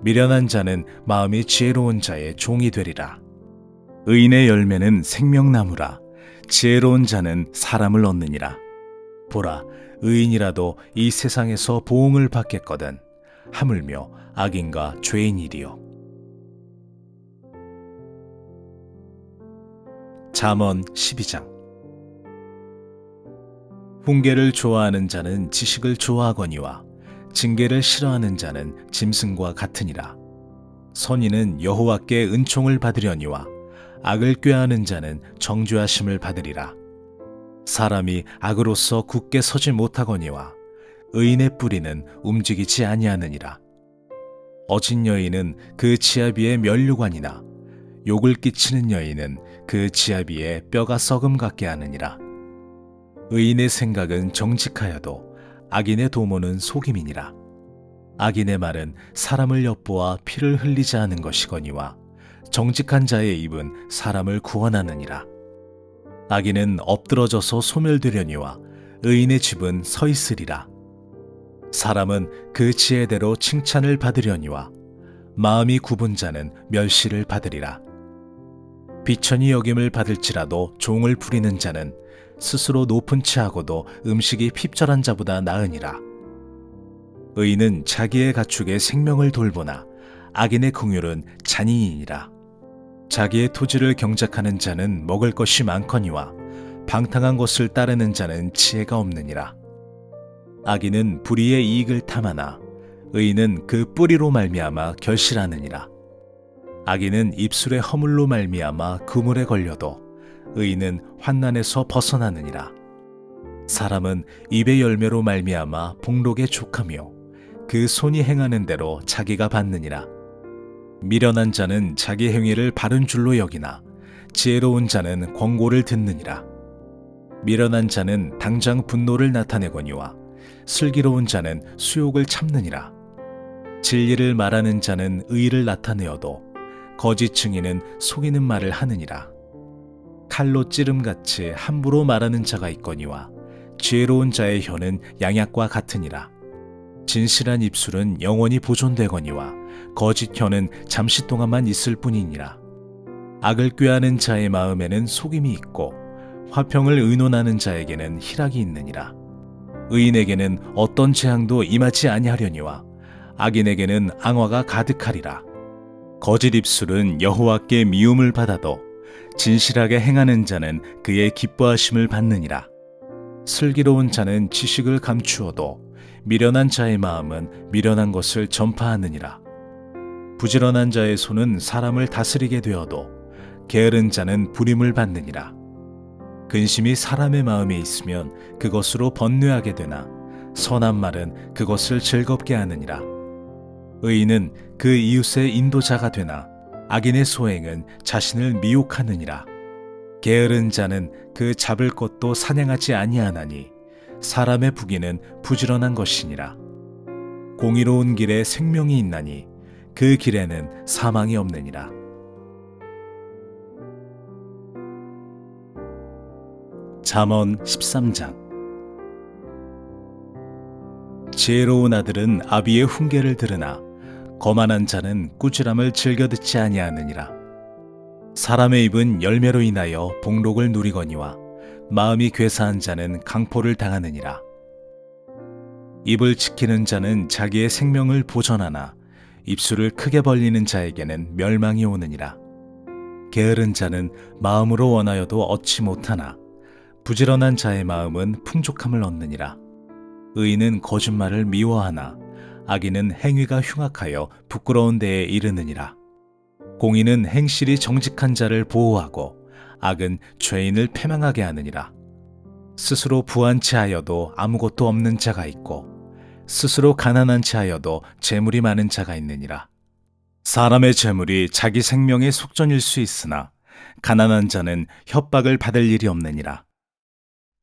미련한 자는 마음이 지혜로운 자의 종이 되리라. 의인의 열매는 생명나무라. 지혜로운 자는 사람을 얻느니라. 보라, 의인이라도 이 세상에서 보응을 받겠거든. 하물며 악인과 죄인이리요. 잠언 12장. 훈계를 좋아하는 자는 지식을 좋아하거니와 징계를 싫어하는 자는 짐승과 같으니라. 선인은 여호와께 은총을 받으려니와 악을 꾀하는 자는 정죄하심을 받으리라. 사람이 악으로서 굳게 서지 못하거니와 의인의 뿌리는 움직이지 아니하느니라. 어진 여인은 그 지압 위에 면류관이나 욕을 끼치는 여인은 그 지압 위에 뼈가 썩음 같게 하느니라. 의인의 생각은 정직하여도 악인의 도모는 속임이니라. 악인의 말은 사람을 엿보아 피를 흘리지 않은 것이거니와 정직한 자의 입은 사람을 구원하느니라. 악인은 엎드러져서 소멸되려니와 의인의 집은 서 있으리라. 사람은 그 지혜대로 칭찬을 받으려니와 마음이 굽은 자는 멸시를 받으리라. 비천히 여김을 받을지라도 종을 부리는 자는 스스로 높은 체하고도 음식이 핍절한 자보다 나으니라. 의인은 자기의 가축의 생명을 돌보나 악인의 긍휼은 잔인이니라. 자기의 토지를 경작하는 자는 먹을 것이 많거니와 방탕한 것을 따르는 자는 지혜가 없느니라. 악인은 불의의 이익을 탐하나 의인은 그 뿌리로 말미암아 결실하느니라. 악인은 입술의 허물로 말미암아 그물에 걸려도 의인은 환난에서 벗어나느니라. 사람은 입의 열매로 말미암아 복록에 족하며 그 손이 행하는 대로 자기가 받느니라. 미련한 자는 자기 행위를 바른 줄로 여기나 지혜로운 자는 권고를 듣느니라. 미련한 자는 당장 분노를 나타내거니와 슬기로운 자는 수욕을 참느니라. 진리를 말하는 자는 의를 나타내어도 거짓 증인은 속이는 말을 하느니라. 칼로 찌름같이 함부로 말하는 자가 있거니와 지혜로운 자의 혀는 양약과 같으니라. 진실한 입술은 영원히 보존되거니와 거짓 혀는 잠시 동안만 있을 뿐이니라. 악을 꾀하는 자의 마음에는 속임이 있고 화평을 의논하는 자에게는 희락이 있느니라. 의인에게는 어떤 재앙도 임하지 아니하려니와 악인에게는 앙화가 가득하리라. 거짓 입술은 여호와께 미움을 받아도 진실하게 행하는 자는 그의 기뻐하심을 받느니라. 슬기로운 자는 지식을 감추어도 미련한 자의 마음은 미련한 것을 전파하느니라. 부지런한 자의 손은 사람을 다스리게 되어도 게으른 자는 불임을 받느니라. 근심이 사람의 마음에 있으면 그것으로 번뇌하게 되나 선한 말은 그것을 즐겁게 하느니라. 의인은 그 이웃의 인도자가 되나 악인의 소행은 자신을 미혹하느니라. 게으른 자는 그 잡을 것도 사냥하지 아니하나니 사람의 부귀는 부지런한 것이니라. 공의로운 길에 생명이 있나니 그 길에는 사망이 없느니라. 잠언 13장. 지혜로운 아들은 아비의 훈계를 들으나 거만한 자는 꾸지람을 즐겨 듣지 아니하느니라. 사람의 입은 열매로 인하여 복록을 누리거니와 마음이 괴사한 자는 강포를 당하느니라. 입을 지키는 자는 자기의 생명을 보전하나 입술을 크게 벌리는 자에게는 멸망이 오느니라. 게으른 자는 마음으로 원하여도 얻지 못하나 부지런한 자의 마음은 풍족함을 얻느니라. 의인은 거짓말을 미워하나 악인은 행위가 흉악하여 부끄러운 데에 이르느니라. 공의는 행실이 정직한 자를 보호하고 악은 죄인을 패망하게 하느니라. 스스로 부한 채하여도 아무것도 없는 자가 있고 스스로 가난한 채하여도 재물이 많은 자가 있느니라. 사람의 재물이 자기 생명의 속전일 수 있으나 가난한 자는 협박을 받을 일이 없느니라.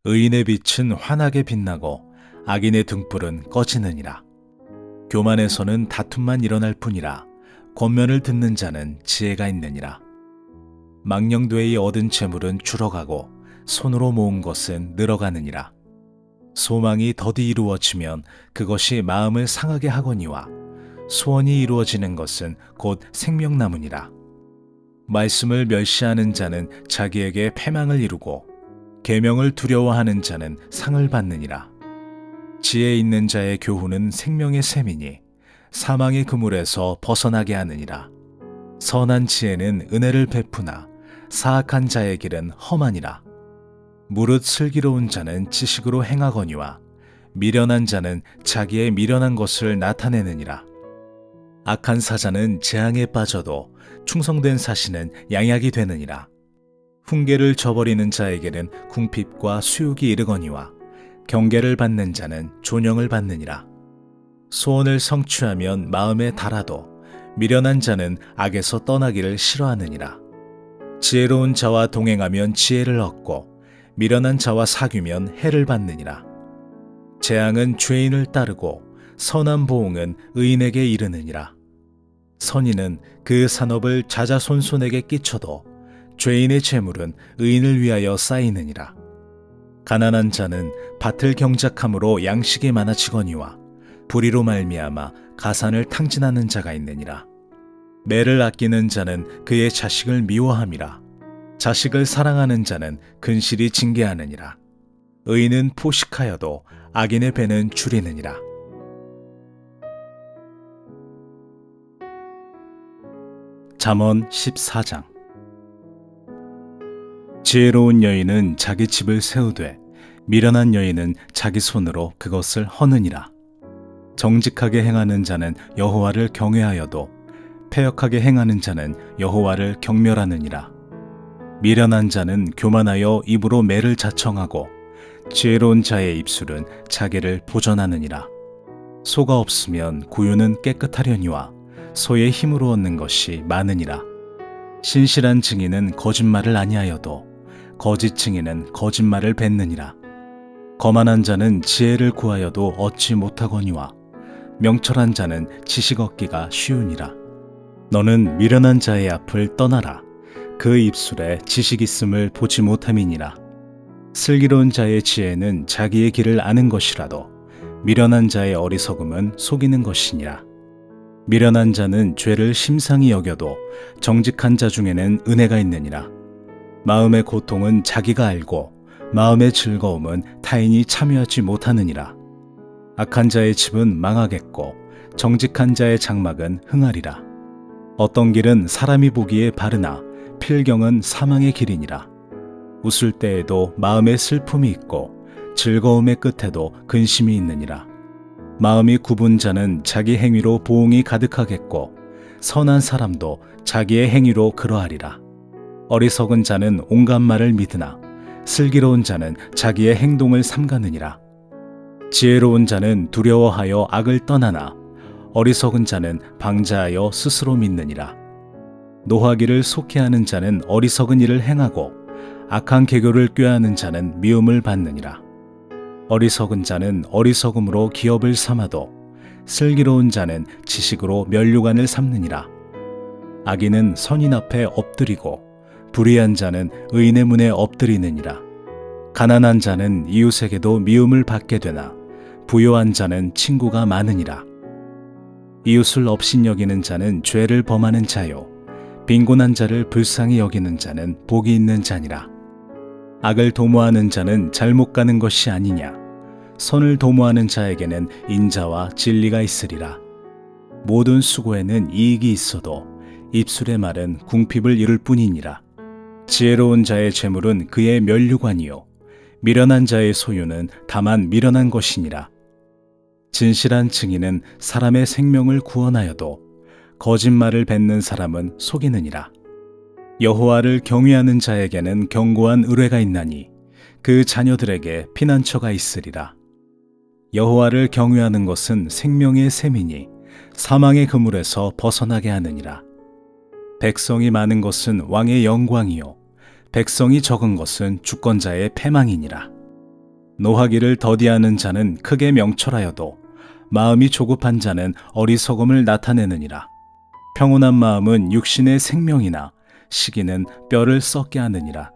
의인의 빛은 환하게 빛나고 악인의 등불은 꺼지느니라. 교만에서는 다툼만 일어날 뿐이라 권면을 듣는 자는 지혜가 있느니라. 망령되이 얻은 재물은 줄어가고 손으로 모은 것은 늘어가느니라. 소망이 더디 이루어지면 그것이 마음을 상하게 하거니와 소원이 이루어지는 것은 곧 생명나무니라. 말씀을 멸시하는 자는 자기에게 패망을 이루고 계명을 두려워하는 자는 상을 받느니라. 지혜 있는 자의 교훈은 생명의 샘이니 사망의 그물에서 벗어나게 하느니라. 선한 지혜는 은혜를 베푸나 사악한 자의 길은 험하니라. 무릇 슬기로운 자는 지식으로 행하거니와 미련한 자는 자기의 미련한 것을 나타내느니라. 악한 사자는 재앙에 빠져도 충성된 사신은 양약이 되느니라. 훈계를 저버리는 자에게는 궁핍과 수욕이 이르거니와 경계를 받는 자는 존영을 받느니라. 소원을 성취하면 마음에 달아도 미련한 자는 악에서 떠나기를 싫어하느니라. 지혜로운 자와 동행하면 지혜를 얻고 미련한 자와 사귀면 해를 받느니라. 재앙은 죄인을 따르고 선한 보응은 의인에게 이르느니라. 선인은 그 산업을 자자손손에게 끼쳐도 죄인의 재물은 의인을 위하여 쌓이느니라. 가난한 자는 밭을 경작함으로 양식이 많아지거니와 불의로 말미암아 가산을 탕진하는 자가 있느니라. 매를 아끼는 자는 그의 자식을 미워함이라. 자식을 사랑하는 자는 근실이 징계하느니라. 의인은 포식하여도 악인의 배는 줄이느니라. 잠언 14장. 지혜로운 여인은 자기 집을 세우되 미련한 여인은 자기 손으로 그것을 허느니라. 정직하게 행하는 자는 여호와를 경외하여도 패역하게 행하는 자는 여호와를 경멸하느니라. 미련한 자는 교만하여 입으로 매를 자청하고 지혜로운 자의 입술은 자기를 보전하느니라. 소가 없으면 구유는 깨끗하려니와 소의 힘으로 얻는 것이 많으니라. 신실한 증인은 거짓말을 아니하여도 거짓 증인은 거짓말을 뱉느니라. 거만한 자는 지혜를 구하여도 얻지 못하거니와 명철한 자는 지식 얻기가 쉬우니라. 너는 미련한 자의 앞을 떠나라. 그 입술에 지식 있음을 보지 못함이니라. 슬기로운 자의 지혜는 자기의 길을 아는 것이라도 미련한 자의 어리석음은 속이는 것이니라. 미련한 자는 죄를 심상히 여겨도 정직한 자 중에는 은혜가 있느니라. 마음의 고통은 자기가 알고 마음의 즐거움은 타인이 참여하지 못하느니라. 악한 자의 집은 망하겠고 정직한 자의 장막은 흥하리라. 어떤 길은 사람이 보기에 바르나 필경은 사망의 길이니라. 웃을 때에도 마음에 슬픔이 있고 즐거움의 끝에도 근심이 있느니라. 마음이 굽은 자는 자기 행위로 보응이 가득하겠고 선한 사람도 자기의 행위로 그러하리라. 어리석은 자는 온갖 말을 믿으나 슬기로운 자는 자기의 행동을 삼가느니라. 지혜로운 자는 두려워하여 악을 떠나나 어리석은 자는 방자하여 스스로 믿느니라. 노하기를 속해하는 자는 어리석은 일을 행하고 악한 계교를 꾀하는 자는 미움을 받느니라. 어리석은 자는 어리석음으로 기업을 삼아도 슬기로운 자는 지식으로 면류관을 삼느니라. 악인은 선인 앞에 엎드리고 불의한 자는 의인의 문에 엎드리느니라. 가난한 자는 이웃에게도 미움을 받게 되나 부요한 자는 친구가 많으니라. 이웃을 업신여기는 자는 죄를 범하는 자요 빈곤한 자를 불쌍히 여기는 자는 복이 있는 자니라. 악을 도모하는 자는 잘못 가는 것이 아니냐. 선을 도모하는 자에게는 인자와 진리가 있으리라. 모든 수고에는 이익이 있어도 입술의 말은 궁핍을 이룰 뿐이니라. 지혜로운 자의 재물은 그의 면류관이요 미련한 자의 소유는 다만 미련한 것이니라. 진실한 증인은 사람의 생명을 구원하여도 거짓말을 뱉는 사람은 속이느니라. 여호와를 경외하는 자에게는 견고한 의뢰가 있나니 그 자녀들에게 피난처가 있으리라. 여호와를 경외하는 것은 생명의 샘이니 사망의 그물에서 벗어나게 하느니라. 백성이 많은 것은 왕의 영광이요 백성이 적은 것은 주권자의 패망이니라. 노하기를 더디하는 자는 크게 명철하여도 마음이 조급한 자는 어리석음을 나타내느니라. 평온한 마음은 육신의 생명이나 시기는 뼈를 썩게 하느니라.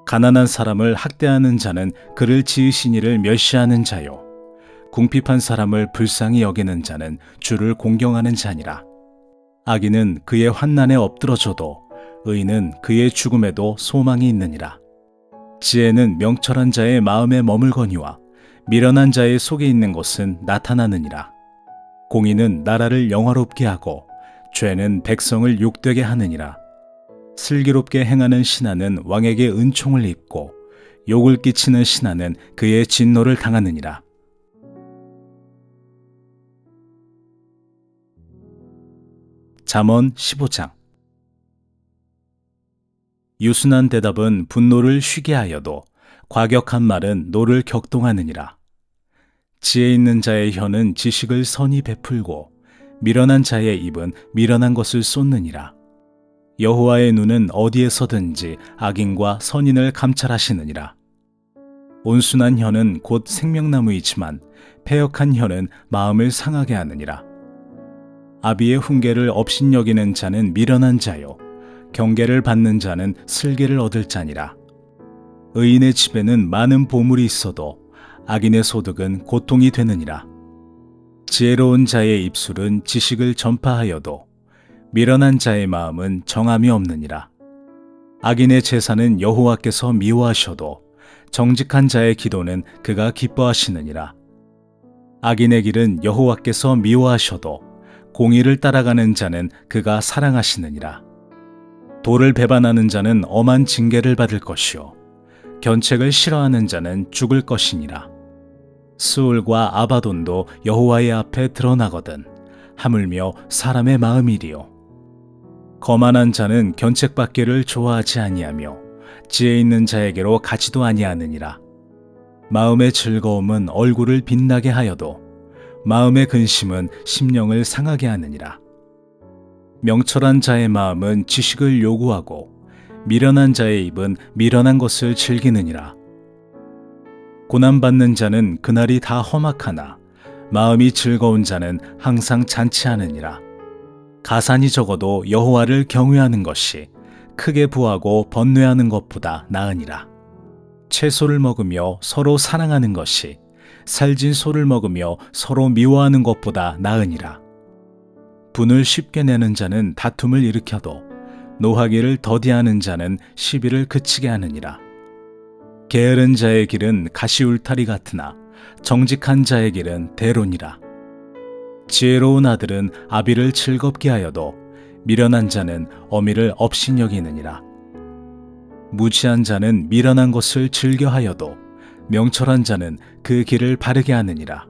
가난한 사람을 학대하는 자는 그를 지으신 이를 멸시하는 자요, 궁핍한 사람을 불쌍히 여기는 자는 주를 공경하는 자니라. 악인은 그의 환난에 엎드러져도 의인은 그의 죽음에도 소망이 있느니라. 지혜는 명철한 자의 마음에 머물거니와 미련한 자의 속에 있는 것은 나타나느니라. 공의는 나라를 영화롭게 하고 죄는 백성을 욕되게 하느니라. 슬기롭게 행하는 신하는 왕에게 은총을 입고 욕을 끼치는 신하는 그의 진노를 당하느니라. 잠언 15장. 유순한 대답은 분노를 쉬게 하여도 과격한 말은 노를 격동하느니라. 지혜 있는 자의 혀는 지식을 선히 베풀고 미련한 자의 입은 미련한 것을 쏟느니라. 여호와의 눈은 어디에서든지 악인과 선인을 감찰하시느니라. 온순한 혀는 곧 생명나무이지만 패역한 혀는 마음을 상하게 하느니라. 아비의 훈계를 업신여기는 자는 미련한 자요, 경계를 받는 자는 슬기를 얻을 자니라. 의인의 집에는 많은 보물이 있어도 악인의 소득은 고통이 되느니라. 지혜로운 자의 입술은 지식을 전파하여도 미련한 자의 마음은 정함이 없느니라. 악인의 제사는 여호와께서 미워하셔도 정직한 자의 기도는 그가 기뻐하시느니라. 악인의 길은 여호와께서 미워하셔도 공의를 따라가는 자는 그가 사랑하시느니라. 도를 배반하는 자는 엄한 징계를 받을 것이요, 견책을 싫어하는 자는 죽을 것이니라. 스올과 아바돈도 여호와의 앞에 드러나거든 하물며 사람의 마음이리요. 거만한 자는 견책받기를 좋아하지 아니하며 지혜 있는 자에게로 가지도 아니하느니라. 마음의 즐거움은 얼굴을 빛나게 하여도 마음의 근심은 심령을 상하게 하느니라. 명철한 자의 마음은 지식을 요구하고 미련한 자의 입은 미련한 것을 즐기느니라. 고난받는 자는 그날이 다 험악하나 마음이 즐거운 자는 항상 잔치하느니라. 가산이 적어도 여호와를 경외하는 것이 크게 부하고 번뇌하는 것보다 나으니라. 채소를 먹으며 서로 사랑하는 것이 살진 소를 먹으며 서로 미워하는 것보다 나으니라. 분을 쉽게 내는 자는 다툼을 일으켜도 노하기를 더디하는 자는 시비를 그치게 하느니라. 게으른 자의 길은 가시울타리 같으나 정직한 자의 길은 대론이라. 지혜로운 아들은 아비를 즐겁게 하여도 미련한 자는 어미를 업신여기느니라. 무지한 자는 미련한 것을 즐겨하여도 명철한 자는 그 길을 바르게 하느니라.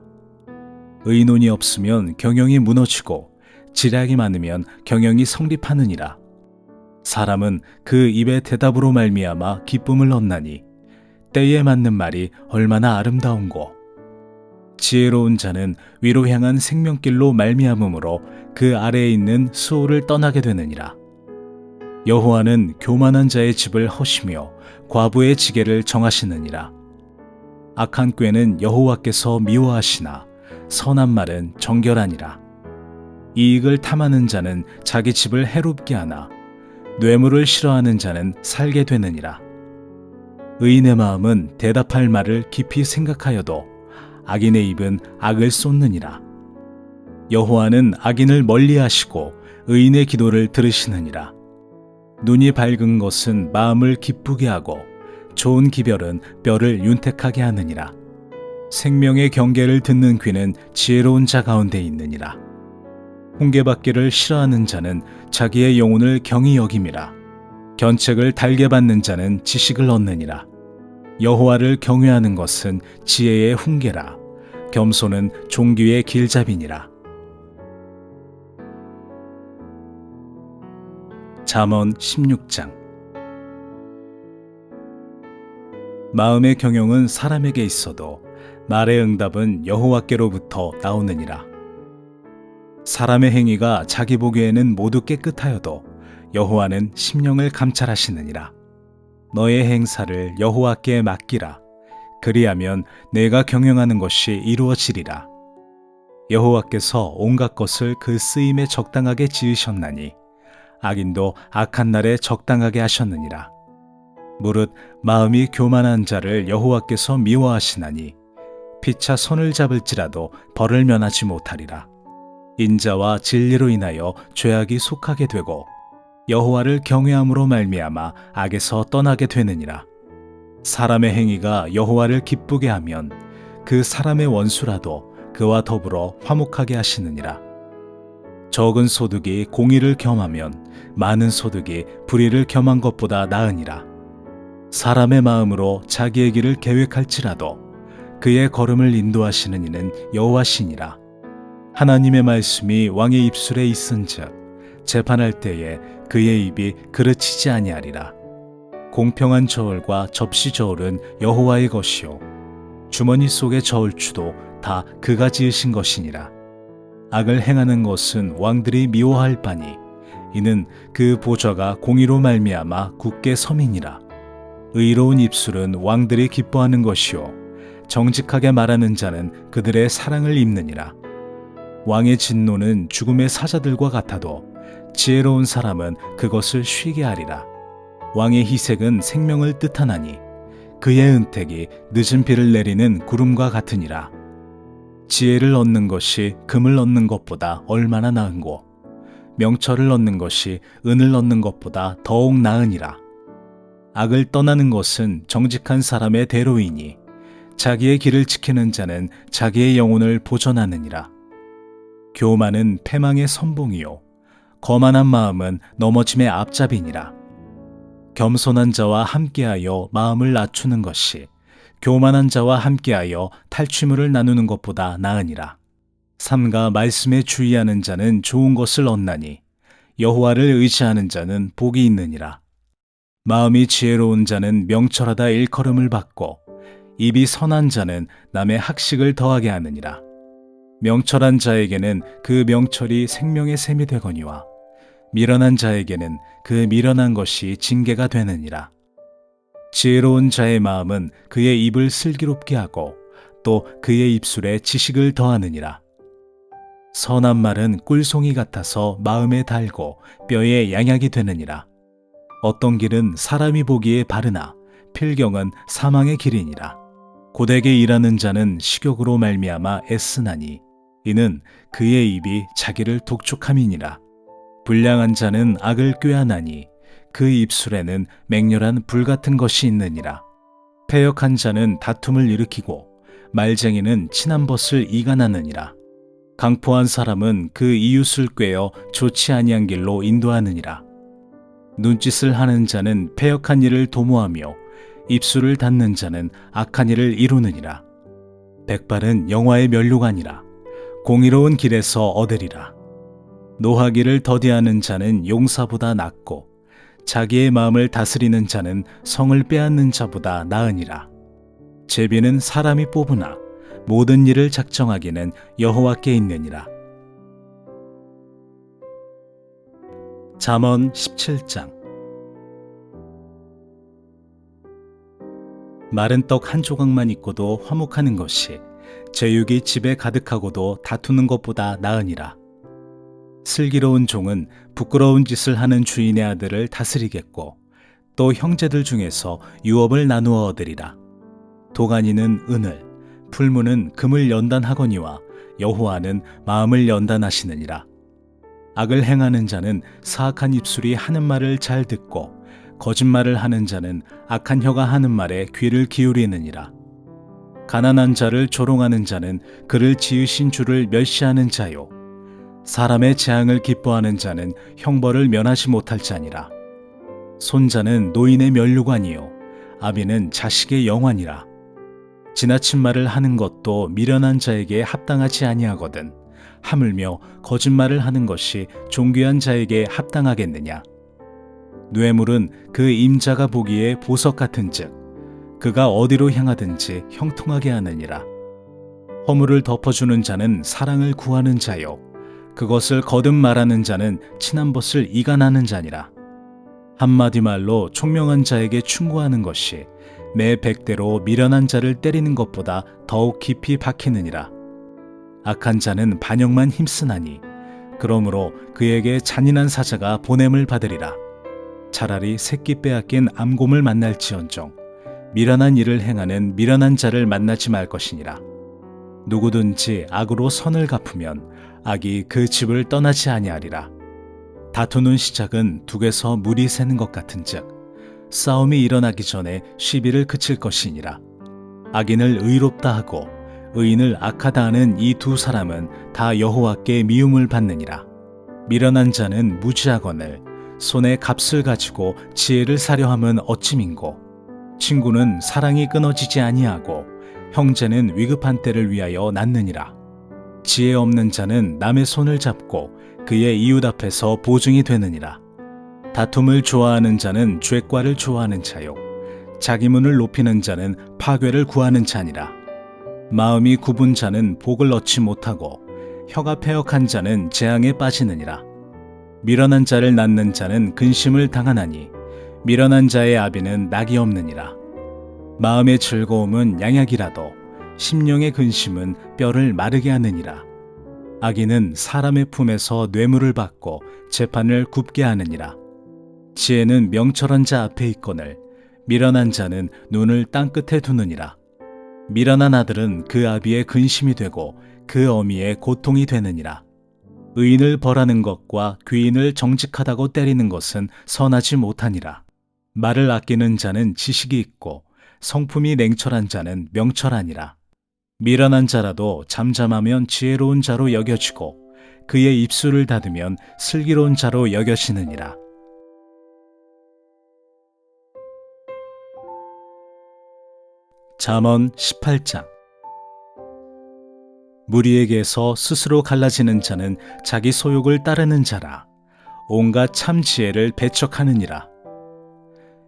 의논이 없으면 경영이 무너지고 지략이 많으면 경영이 성립하느니라. 사람은 그 입의 대답으로 말미암아 기쁨을 얻나니 때에 맞는 말이 얼마나 아름다운고. 지혜로운 자는 위로 향한 생명길로 말미암음으로 그 아래에 있는 수호를 떠나게 되느니라. 여호와는 교만한 자의 집을 허시며 과부의 지게를 정하시느니라. 악한 꾀는 여호와께서 미워하시나 선한 말은 정결하니라. 이익을 탐하는 자는 자기 집을 해롭게 하나 뇌물을 싫어하는 자는 살게 되느니라. 의인의 마음은 대답할 말을 깊이 생각하여도 악인의 입은 악을 쏟느니라. 여호와는 악인을 멀리하시고 의인의 기도를 들으시느니라. 눈이 밝은 것은 마음을 기쁘게 하고 좋은 기별은 뼈를 윤택하게 하느니라. 생명의 경계를 듣는 귀는 지혜로운 자 가운데 있느니라. 훈계받기를 싫어하는 자는 자기의 영혼을 경히 여김이라. 견책을 달게 받는 자는 지식을 얻느니라. 여호와를 경외하는 것은 지혜의 훈계라. 겸손은 종기의 길잡이니라. 잠언 16장. 마음의 경영은 사람에게 있어도 말의 응답은 여호와께로부터 나오느니라. 사람의 행위가 자기 보기에는 모두 깨끗하여도 여호와는 심령을 감찰하시느니라. 너의 행사를 여호와께 맡기라. 그리하면 내가 경영하는 것이 이루어지리라. 여호와께서 온갖 것을 그 쓰임에 적당하게 지으셨나니 악인도 악한 날에 적당하게 하셨느니라. 무릇 마음이 교만한 자를 여호와께서 미워하시나니 피차 손을 잡을지라도 벌을 면하지 못하리라. 인자와 진리로 인하여 죄악이 속하게 되고 여호와를 경외함으로 말미암아 악에서 떠나게 되느니라. 사람의 행위가 여호와를 기쁘게 하면 그 사람의 원수라도 그와 더불어 화목하게 하시느니라. 적은 소득이 공의를 겸하면 많은 소득이 불의를 겸한 것보다 나으니라. 사람의 마음으로 자기의 길을 계획할지라도 그의 걸음을 인도하시는 이는 여호와시니라. 하나님의 말씀이 왕의 입술에 있은즉 재판할 때에 그의 입이 그르치지 아니하리라. 공평한 저울과 접시 저울은 여호와의 것이요 주머니 속의 저울추도 다 그가 지으신 것이니라. 악을 행하는 것은 왕들이 미워할 바니 이는 그 보좌가 공의로 말미암아 굳게 서민이라. 의로운 입술은 왕들이 기뻐하는 것이요 정직하게 말하는 자는 그들의 사랑을 입느니라. 왕의 진노는 죽음의 사자들과 같아도 지혜로운 사람은 그것을 쉬게 하리라. 왕의 희색은 생명을 뜻하나니 그의 은택이 늦은 비를 내리는 구름과 같으니라. 지혜를 얻는 것이 금을 얻는 것보다 얼마나 나은고 명철을 얻는 것이 은을 얻는 것보다 더욱 나으니라. 악을 떠나는 것은 정직한 사람의 대로이니 자기의 길을 지키는 자는 자기의 영혼을 보전하느니라. 교만은 패망의 선봉이요 거만한 마음은 넘어짐의 앞잡이니라. 겸손한 자와 함께하여 마음을 낮추는 것이 교만한 자와 함께하여 탈취물을 나누는 것보다 나으니라. 삼가 말씀에 주의하는 자는 좋은 것을 얻나니 여호와를 의지하는 자는 복이 있느니라. 마음이 지혜로운 자는 명철하다 일컬음을 받고 입이 선한 자는 남의 학식을 더하게 하느니라. 명철한 자에게는 그 명철이 생명의 샘이 되거니와 미련한 자에게는 그 미련한 것이 징계가 되느니라. 지혜로운 자의 마음은 그의 입을 슬기롭게 하고 또 그의 입술에 지식을 더하느니라. 선한 말은 꿀송이 같아서 마음에 달고 뼈에 양약이 되느니라. 어떤 길은 사람이 보기에 바르나 필경은 사망의 길이니라. 고되게 일하는 자는 식욕으로 말미암아 애쓰나니 이는 그의 입이 자기를 독촉함이니라. 불량한 자는 악을 꾀하나니 그 입술에는 맹렬한 불 같은 것이 있느니라. 패역한 자는 다툼을 일으키고 말쟁이는 친한 벗을 이간하느니라. 강포한 사람은 그 이웃을 꾀어 좋지 아니한 길로 인도하느니라. 눈짓을 하는 자는 패역한 일을 도모하며 입술을 닫는 자는 악한 일을 이루느니라. 백발은 영화의 면류관이라. 공의로운 길에서 얻으리라. 노하기를 더디하는 자는 용사보다 낫고 자기의 마음을 다스리는 자는 성을 빼앗는 자보다 나으니라. 제비는 사람이 뽑으나 모든 일을 작정하기는 여호와께 있느니라. 잠언 17장. 마른 떡 한 조각만 있고도 화목하는 것이 제육이 집에 가득하고도 다투는 것보다 나으니라. 슬기로운 종은 부끄러운 짓을 하는 주인의 아들을 다스리겠고 또 형제들 중에서 유업을 나누어 얻으리라. 도가니는 은을, 풀무는 금을 연단하거니와 여호와는 마음을 연단하시느니라. 악을 행하는 자는 사악한 입술이 하는 말을 잘 듣고 거짓말을 하는 자는 악한 혀가 하는 말에 귀를 기울이느니라. 가난한 자를 조롱하는 자는 그를 지으신 주를 멸시하는 자요 사람의 재앙을 기뻐하는 자는 형벌을 면하지 못할 자니라. 손자는 노인의 면류관이요 아비는 자식의 영환이라. 지나친 말을 하는 것도 미련한 자에게 합당하지 아니하거든 하물며 거짓말을 하는 것이 존귀한 자에게 합당하겠느냐. 뇌물은 그 임자가 보기에 보석 같은즉 그가 어디로 향하든지 형통하게 하느니라. 허물을 덮어주는 자는 사랑을 구하는 자요 그것을 거듭 말하는 자는 친한 벗을 이간하는 자니라. 한마디 말로 총명한 자에게 충고하는 것이 매 백대로 미련한 자를 때리는 것보다 더욱 깊이 박히느니라. 악한 자는 반역만 힘쓰나니 그러므로 그에게 잔인한 사자가 보냄을 받으리라. 차라리 새끼 빼앗긴 암곰을 만날지언정 미련한 일을 행하는 미련한 자를 만나지 말 것이니라. 누구든지 악으로 선을 갚으면 악이 그 집을 떠나지 아니하리라. 다투는 시작은 둑에서 물이 새는 것 같은즉 싸움이 일어나기 전에 시비를 그칠 것이니라. 악인을 의롭다 하고 의인을 악하다 하는 이 두 사람은 다 여호와께 미움을 받느니라. 미련한 자는 무지하거늘 손에 값을 가지고 지혜를 사려 함은 어찌민고. 친구는 사랑이 끊어지지 아니하고 형제는 위급한 때를 위하여 낳느니라. 지혜 없는 자는 남의 손을 잡고 그의 이웃 앞에서 보증이 되느니라. 다툼을 좋아하는 자는 죄과를 좋아하는 자요 자기 문을 높이는 자는 파괴를 구하는 자니라. 마음이 굽은 자는 복을 얻지 못하고 혀가 패역한 자는 재앙에 빠지느니라. 미련한 자를 낳는 자는 근심을 당하나니 미련한 자의 아비는 낙이 없느니라. 마음의 즐거움은 양약이라도 심령의 근심은 뼈를 마르게 하느니라. 악인은 사람의 품에서 뇌물을 받고 재판을 굽게 하느니라. 지혜는 명철한 자 앞에 있거늘 미련한 자는 눈을 땅끝에 두느니라. 미련한 아들은 그 아비의 근심이 되고 그 어미의 고통이 되느니라. 의인을 벌하는 것과 귀인을 정직하다고 때리는 것은 선하지 못하니라. 말을 아끼는 자는 지식이 있고 성품이 냉철한 자는 명철하니라. 미련한 자라도 잠잠하면 지혜로운 자로 여겨지고 그의 입술을 닫으면 슬기로운 자로 여겨지느니라. 잠언 18장. 무리에게서 스스로 갈라지는 자는 자기 소욕을 따르는 자라. 온갖 참 지혜를 배척하느니라.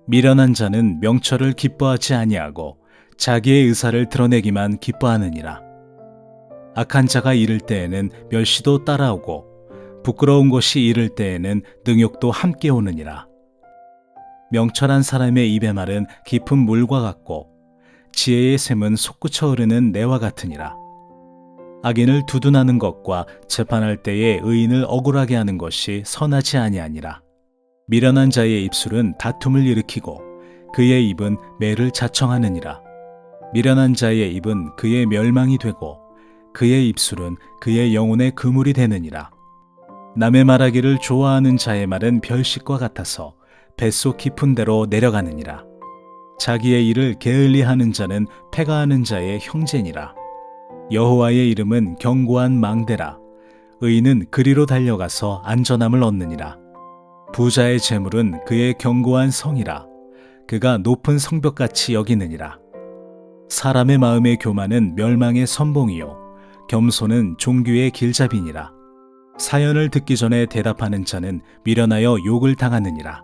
미련한 자는 명철을 기뻐하지 아니하고 자기의 의사를 드러내기만 기뻐하느니라. 악한 자가 이를 때에는 멸시도 따라오고 부끄러운 것이 이를 때에는 능욕도 함께 오느니라. 명철한 사람의 입의 말은 깊은 물과 같고 지혜의 샘은 솟구쳐 흐르는 내와 같으니라. 악인을 두둔하는 것과 재판할 때에 의인을 억울하게 하는 것이 선하지 아니하니라. 미련한 자의 입술은 다툼을 일으키고 그의 입은 매를 자청하느니라. 미련한 자의 입은 그의 멸망이 되고 그의 입술은 그의 영혼의 그물이 되느니라. 남의 말하기를 좋아하는 자의 말은 별식과 같아서 뱃속 깊은 데로 내려가느니라. 자기의 일을 게을리하는 자는 패가하는 자의 형제니라. 여호와의 이름은 견고한 망대라. 의인은 그리로 달려가서 안전함을 얻느니라. 부자의 재물은 그의 견고한 성이라. 그가 높은 성벽같이 여기느니라. 사람의 마음의 교만은 멸망의 선봉이요 겸손은 종교의 길잡이니라. 사연을 듣기 전에 대답하는 자는 미련하여 욕을 당하느니라.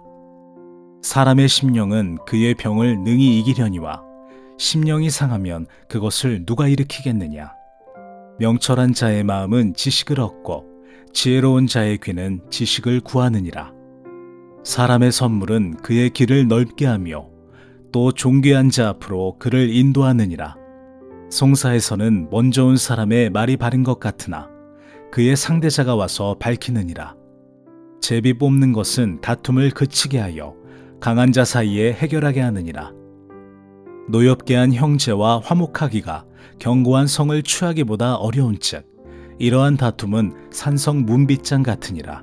사람의 심령은 그의 병을 능히 이기려니와 심령이 상하면 그것을 누가 일으키겠느냐. 명철한 자의 마음은 지식을 얻고 지혜로운 자의 귀는 지식을 구하느니라. 사람의 선물은 그의 길을 넓게 하며 또 존귀한 자 앞으로 그를 인도하느니라. 송사에서는 먼저 온 사람의 말이 바른 것 같으나 그의 상대자가 와서 밝히느니라. 제비 뽑는 것은 다툼을 그치게 하여 강한 자 사이에 해결하게 하느니라. 노엽게 한 형제와 화목하기가 견고한 성을 취하기보다 어려운즉 이러한 다툼은 산성 문빗장 같으니라.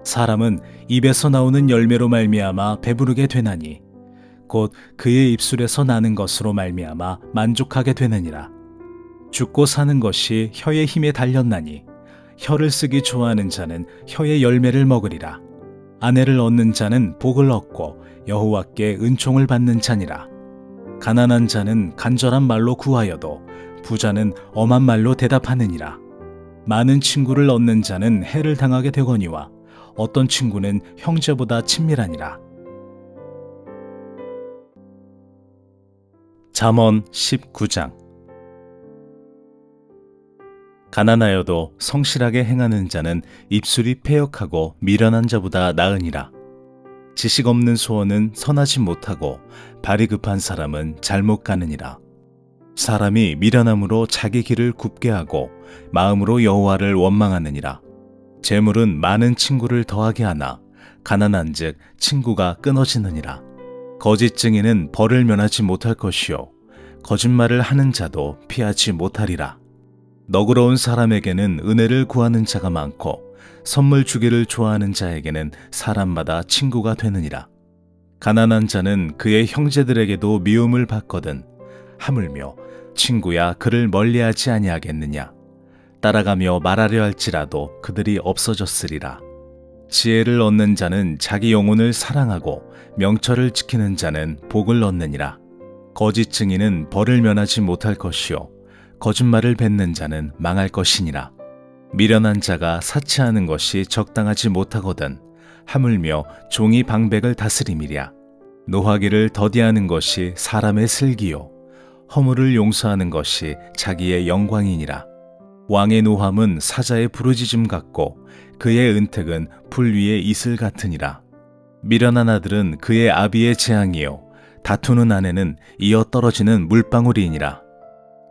사람은 입에서 나오는 열매로 말미암아 배부르게 되나니 곧 그의 입술에서 나는 것으로 말미암아 만족하게 되느니라. 죽고 사는 것이 혀의 힘에 달렸나니 혀를 쓰기 좋아하는 자는 혀의 열매를 먹으리라. 아내를 얻는 자는 복을 얻고 여호와께 은총을 받는 자니라. 가난한 자는 간절한 말로 구하여도 부자는 엄한 말로 대답하느니라. 많은 친구를 얻는 자는 해를 당하게 되거니와 어떤 친구는 형제보다 친밀하니라. 잠언 19장. 가난하여도 성실하게 행하는 자는 입술이 패역하고 미련한 자보다 나으니라. 지식 없는 소원은 선하지 못하고 발이 급한 사람은 잘못 가느니라. 사람이 미련함으로 자기 길을 굽게 하고 마음으로 여호와를 원망하느니라. 재물은 많은 친구를 더하게 하나 가난한즉 친구가 끊어지느니라. 거짓 증인은 벌을 면하지 못할 것이요 거짓말을 하는 자도 피하지 못하리라. 너그러운 사람에게는 은혜를 구하는 자가 많고 선물 주기를 좋아하는 자에게는 사람마다 친구가 되느니라. 가난한 자는 그의 형제들에게도 미움을 받거든 하물며 친구야 그를 멀리하지 아니하겠느냐. 따라가며 말하려 할지라도 그들이 없어졌으리라. 지혜를 얻는 자는 자기 영혼을 사랑하고 명철을 지키는 자는 복을 얻느니라. 거짓 증인은 벌을 면하지 못할 것이요 거짓말을 뱉는 자는 망할 것이니라. 미련한 자가 사치하는 것이 적당하지 못하거든 하물며 종이 방백을 다스림이랴. 노하기를 더디하는 것이 사람의 슬기요 허물을 용서하는 것이 자기의 영광이니라. 왕의 노함은 사자의 부르짖음 같고 그의 은택은 불 위의 이슬 같으니라. 미련한 아들은 그의 아비의 재앙이요 다투는 아내는 이어 떨어지는 물방울이니라.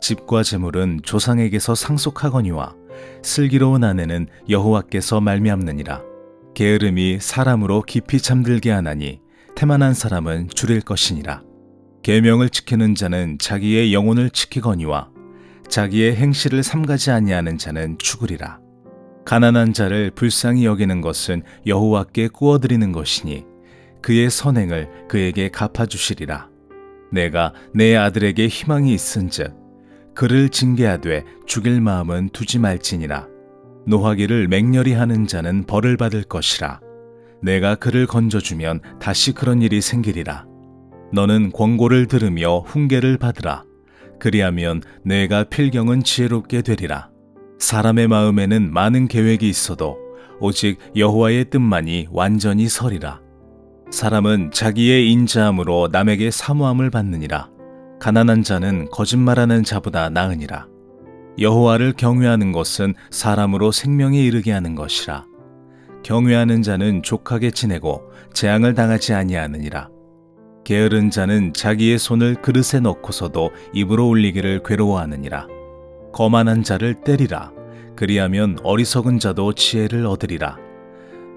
집과 재물은 조상에게서 상속하거니와 슬기로운 아내는 여호와께서 말미암느니라. 게으름이 사람으로 깊이 잠들게 하나니 태만한 사람은 줄일 것이니라. 계명을 지키는 자는 자기의 영혼을 지키거니와 자기의 행실을 삼가지 아니하는 자는 죽으리라. 가난한 자를 불쌍히 여기는 것은 여호와께 구워드리는 것이니 그의 선행을 그에게 갚아주시리라. 내가 내 아들에게 희망이 있은즉 그를 징계하되 죽일 마음은 두지 말지니라. 노하기를 맹렬히 하는 자는 벌을 받을 것이라. 내가 그를 건져주면 다시 그런 일이 생기리라. 너는 권고를 들으며 훈계를 받으라. 그리하면 내가 필경은 지혜롭게 되리라. 사람의 마음에는 많은 계획이 있어도 오직 여호와의 뜻만이 완전히 서리라. 사람은 자기의 인자함으로 남에게 사모함을 받느니라. 가난한 자는 거짓말하는 자보다 나으니라. 여호와를 경외하는 것은 사람으로 생명에 이르게 하는 것이라. 경외하는 자는 족하게 지내고 재앙을 당하지 아니하느니라. 게으른 자는 자기의 손을 그릇에 넣고서도 입으로 올리기를 괴로워하느니라. 거만한 자를 때리라. 그리하면 어리석은 자도 지혜를 얻으리라.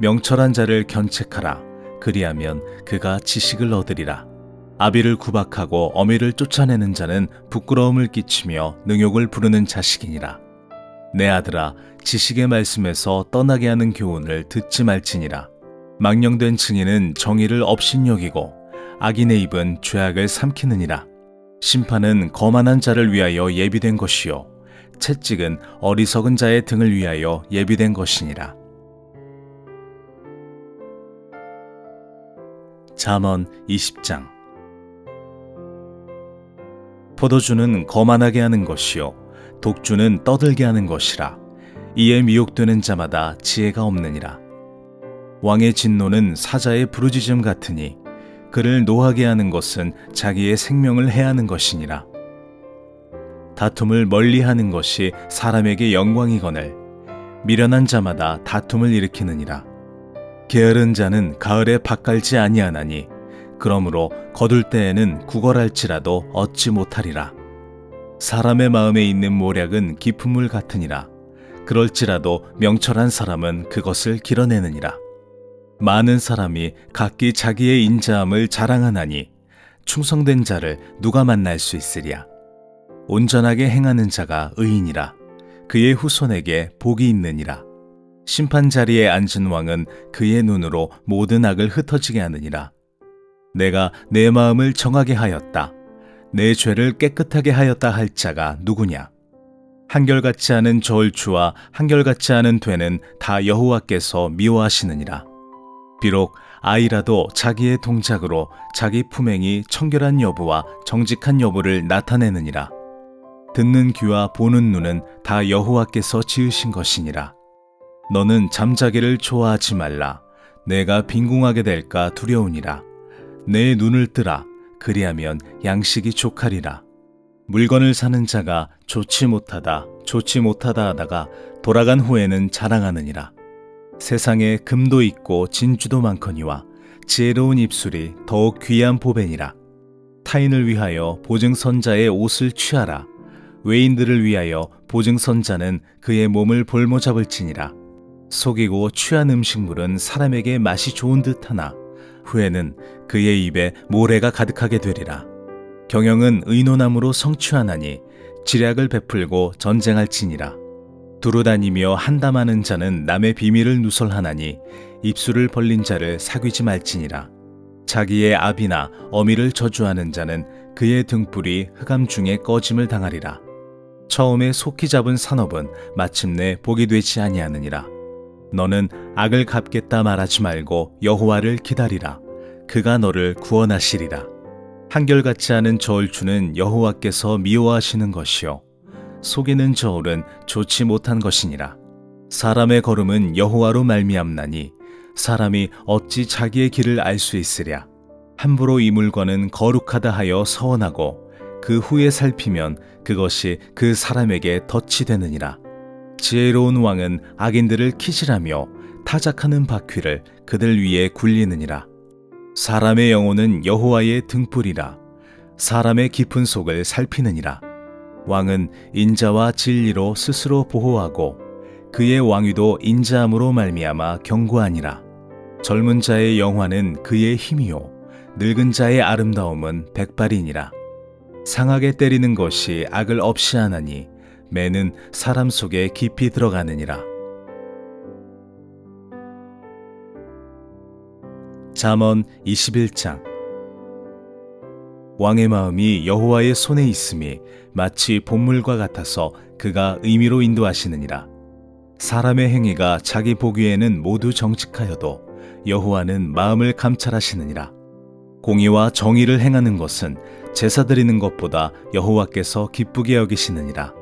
명철한 자를 견책하라. 그리하면 그가 지식을 얻으리라. 아비를 구박하고 어미를 쫓아내는 자는 부끄러움을 끼치며 능욕을 부르는 자식이니라. 내 아들아, 지식의 말씀에서 떠나게 하는 교훈을 듣지 말지니라. 망령된 증인은 정의를 업신여기고 악인의 입은 죄악을 삼키느니라. 심판은 거만한 자를 위하여 예비된 것이요 채찍은 어리석은 자의 등을 위하여 예비된 것이니라. 잠언 20장. 포도주는 거만하게 하는 것이요 독주는 떠들게 하는 것이라. 이에 미혹되는 자마다 지혜가 없느니라. 왕의 진노는 사자의 부르짖음 같으니 그를 노하게 하는 것은 자기의 생명을 해하는 것이니라. 다툼을 멀리하는 것이 사람에게 영광이거늘 미련한 자마다 다툼을 일으키느니라. 게으른 자는 가을에 밭갈지 아니하나니 그러므로 거둘 때에는 구걸할지라도 얻지 못하리라. 사람의 마음에 있는 모략은 깊은 물 같으니라. 그럴지라도 명철한 사람은 그것을 길어내느니라. 많은 사람이 각기 자기의 인자함을 자랑하나니 충성된 자를 누가 만날 수 있으랴. 온전하게 행하는 자가 의인이라. 그의 후손에게 복이 있느니라. 심판 자리에 앉은 왕은 그의 눈으로 모든 악을 흩어지게 하느니라. 내가 내 마음을 정하게 하였다. 내 죄를 깨끗하게 하였다 할 자가 누구냐? 한결같지 않은 저울추와 한결같지 않은 되는 다 여호와께서 미워하시느니라. 비록 아이라도 자기의 동작으로 자기 품행이 청결한 여부와 정직한 여부를 나타내느니라. 듣는 귀와 보는 눈은 다 여호와께서 지으신 것이니라. 너는 잠자기를 좋아하지 말라. 내가 빈궁하게 될까 두려우니라. 내 눈을 뜨라. 그리하면 양식이 족하리라. 물건을 사는 자가 좋지 못하다 하다가 돌아간 후에는 자랑하느니라. 세상에 금도 있고 진주도 많거니와 지혜로운 입술이 더욱 귀한 보배니라. 타인을 위하여 보증선자의 옷을 취하라. 외인들을 위하여 보증선자는 그의 몸을 볼모잡을지니라. 속이고 취한 음식물은 사람에게 맛이 좋은 듯하나 후에는 그의 입에 모래가 가득하게 되리라. 경영은 의논함으로 성취하나니 지략을 베풀고 전쟁할지니라. 두루다니며 한담하는 자는 남의 비밀을 누설하나니 입술을 벌린 자를 사귀지 말지니라. 자기의 아비나 어미를 저주하는 자는 그의 등불이 흑암 중에 꺼짐을 당하리라. 처음에 속히 잡은 산업은 마침내 복이 되지 아니하느니라. 너는 악을 갚겠다 말하지 말고 여호와를 기다리라. 그가 너를 구원하시리라. 한결같지 않은 저울추는 여호와께서 미워하시는 것이요 속이는 저울은 좋지 못한 것이니라. 사람의 걸음은 여호와로 말미암나니 사람이 어찌 자기의 길을 알 수 있으랴. 함부로 이 물건은 거룩하다 하여 서원하고 그 후에 살피면 그것이 그 사람에게 덫이 되느니라. 지혜로운 왕은 악인들을 키질하며 타작하는 바퀴를 그들 위에 굴리느니라. 사람의 영혼은 여호와의 등불이라. 사람의 깊은 속을 살피느니라. 왕은 인자와 진리로 스스로 보호하고 그의 왕위도 인자함으로 말미암아 견고하니라. 젊은 자의 영화는 그의 힘이요 늙은 자의 아름다움은 백발이니라. 상하게 때리는 것이 악을 없이 하나니 매는 사람 속에 깊이 들어가느니라. 잠언 21장. 왕의 마음이 여호와의 손에 있음이 마치 본물과 같아서 그가 의미로 인도하시느니라. 사람의 행위가 자기 보기에는 모두 정직하여도 여호와는 마음을 감찰하시느니라. 공의와 정의를 행하는 것은 제사 드리는 것보다 여호와께서 기쁘게 여기시느니라.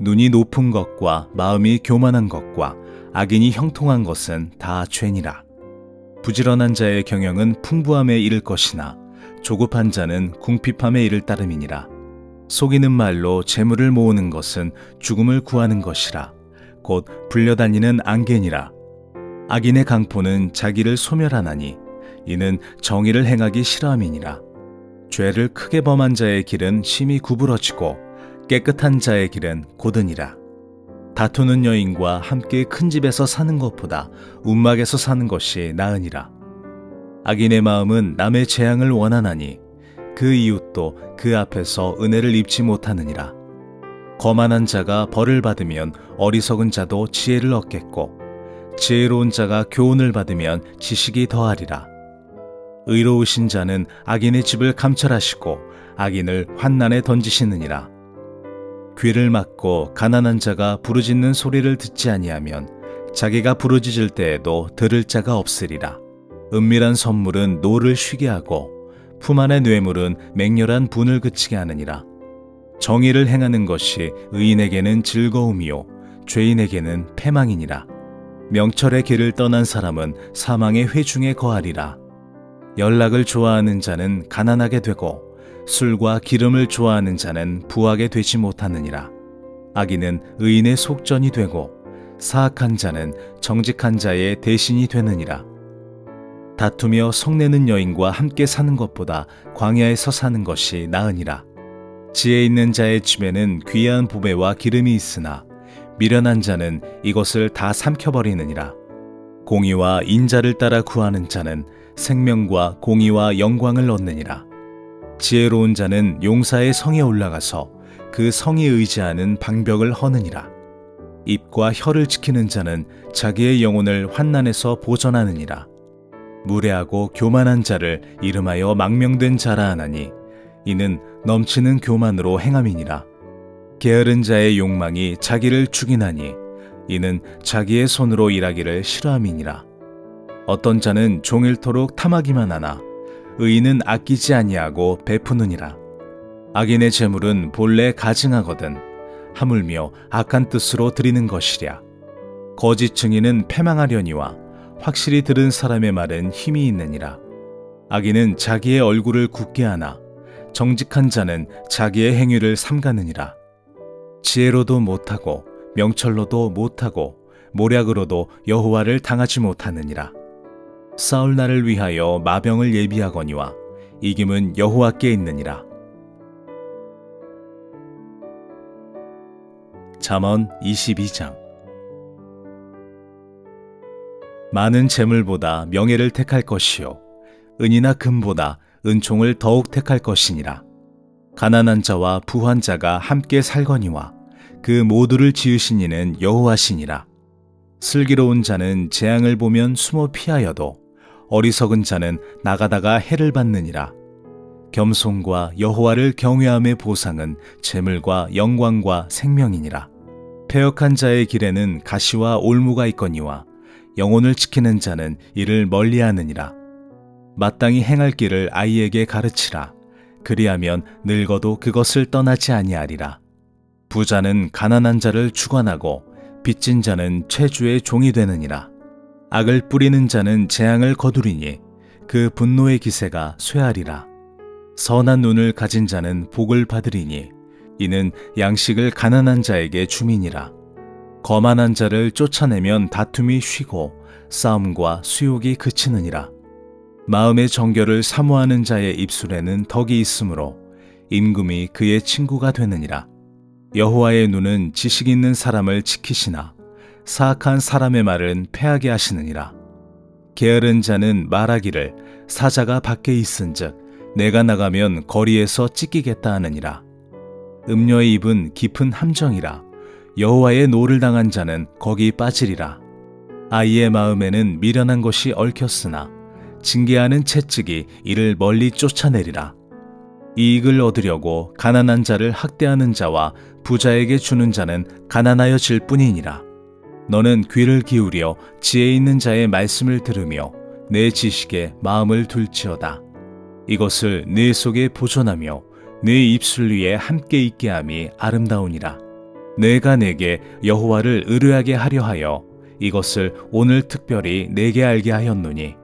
눈이 높은 것과 마음이 교만한 것과 악인이 형통한 것은 다 죄니라. 부지런한 자의 경영은 풍부함에 이를 것이나 조급한 자는 궁핍함에 이를 따름이니라. 속이는 말로 재물을 모으는 것은 죽음을 구하는 것이라. 곧 불려다니는 안개니라. 악인의 강포는 자기를 소멸하나니 이는 정의를 행하기 싫어함이니라. 죄를 크게 범한 자의 길은 심히 구부러지고 깨끗한 자의 길은 고드니라. 다투는 여인과 함께 큰 집에서 사는 것보다 움막에서 사는 것이 나으니라. 악인의 마음은 남의 재앙을 원하나니 그 이웃도 그 앞에서 은혜를 입지 못하느니라. 거만한 자가 벌을 받으면 어리석은 자도 지혜를 얻겠고 지혜로운 자가 교훈을 받으면 지식이 더하리라. 의로우신 자는 악인의 집을 감찰하시고 악인을 환난에 던지시느니라. 귀를 막고 가난한 자가 부르짖는 소리를 듣지 아니하면 자기가 부르짖을 때에도 들을 자가 없으리라. 은밀한 선물은 노를 쉬게 하고 품 안의 뇌물은 맹렬한 분을 그치게 하느니라. 정의를 행하는 것이 의인에게는 즐거움이요 죄인에게는 패망이니라. 명철의 길을 떠난 사람은 사망의 회중에 거하리라. 연락을 좋아하는 자는 가난하게 되고 술과 기름을 좋아하는 자는 부하게 되지 못하느니라. 악인은 의인의 속전이 되고 사악한 자는 정직한 자의 대신이 되느니라. 다투며 성내는 여인과 함께 사는 것보다 광야에서 사는 것이 나으니라. 지혜 있는 자의 집에는 귀한 보배와 기름이 있으나 미련한 자는 이것을 다 삼켜버리느니라. 공의와 인자를 따라 구하는 자는 생명과 공의와 영광을 얻느니라. 지혜로운 자는 용사의 성에 올라가서 그 성이 의지하는 방벽을 허느니라. 입과 혀를 지키는 자는 자기의 영혼을 환난에서 보전하느니라. 무례하고 교만한 자를 이름하여 망명된 자라 하나니 이는 넘치는 교만으로 행함이니라. 게으른 자의 욕망이 자기를 죽이나니 이는 자기의 손으로 일하기를 싫어함이니라. 어떤 자는 종일토록 탐하기만 하나 의인은 아끼지 아니하고 베푸느니라. 악인의 재물은 본래 가증하거든 하물며 악한 뜻으로 드리는 것이랴. 거짓 증인은 패망하려니와 확실히 들은 사람의 말은 힘이 있느니라. 악인은 자기의 얼굴을 굳게 하나 정직한 자는 자기의 행위를 삼가느니라. 지혜로도 못하고 명철로도 못하고 모략으로도 여호와를 당하지 못하느니라. 싸울 날을 위하여 마병을 예비하거니와 이김은 여호와께 있느니라. 잠언 22장. 많은 재물보다 명예를 택할 것이요 은이나 금보다 은총을 더욱 택할 것이니라. 가난한 자와 부한 자가 함께 살거니와 그 모두를 지으신 이는 여호와시니라. 슬기로운 자는 재앙을 보면 숨어 피하여도 어리석은 자는 나가다가 해를 받느니라. 겸손과 여호와를 경외함의 보상은 재물과 영광과 생명이니라. 패역한 자의 길에는 가시와 올무가 있거니와 영혼을 지키는 자는 이를 멀리하느니라. 마땅히 행할 길을 아이에게 가르치라. 그리하면 늙어도 그것을 떠나지 아니하리라. 부자는 가난한 자를 주관하고 빚진 자는 최주의 종이 되느니라. 악을 뿌리는 자는 재앙을 거두리니 그 분노의 기세가 쇠하리라. 선한 눈을 가진 자는 복을 받으리니 이는 양식을 가난한 자에게 주민이라. 거만한 자를 쫓아내면 다툼이 쉬고 싸움과 수욕이 그치느니라. 마음의 정결을 사모하는 자의 입술에는 덕이 있으므로 임금이 그의 친구가 되느니라. 여호와의 눈은 지식 있는 사람을 지키시나 사악한 사람의 말은 패하게 하시느니라. 게으른 자는 말하기를 사자가 밖에 있은즉 내가 나가면 거리에서 찢기겠다 하느니라. 음녀의 입은 깊은 함정이라. 여호와의 노를 당한 자는 거기 빠지리라. 아이의 마음에는 미련한 것이 얽혔으나 징계하는 채찍이 이를 멀리 쫓아내리라. 이익을 얻으려고 가난한 자를 학대하는 자와 부자에게 주는 자는 가난하여질 뿐이니라. 너는 귀를 기울여 지혜 있는 자의 말씀을 들으며 내 지식에 마음을 둘지어다. 이것을 내 속에 보존하며 내 입술 위에 함께 있게 함이 아름다우니라. 내가 내게 여호와를 의뢰하게 하려 하여 이것을 오늘 특별히 내게 알게 하였노니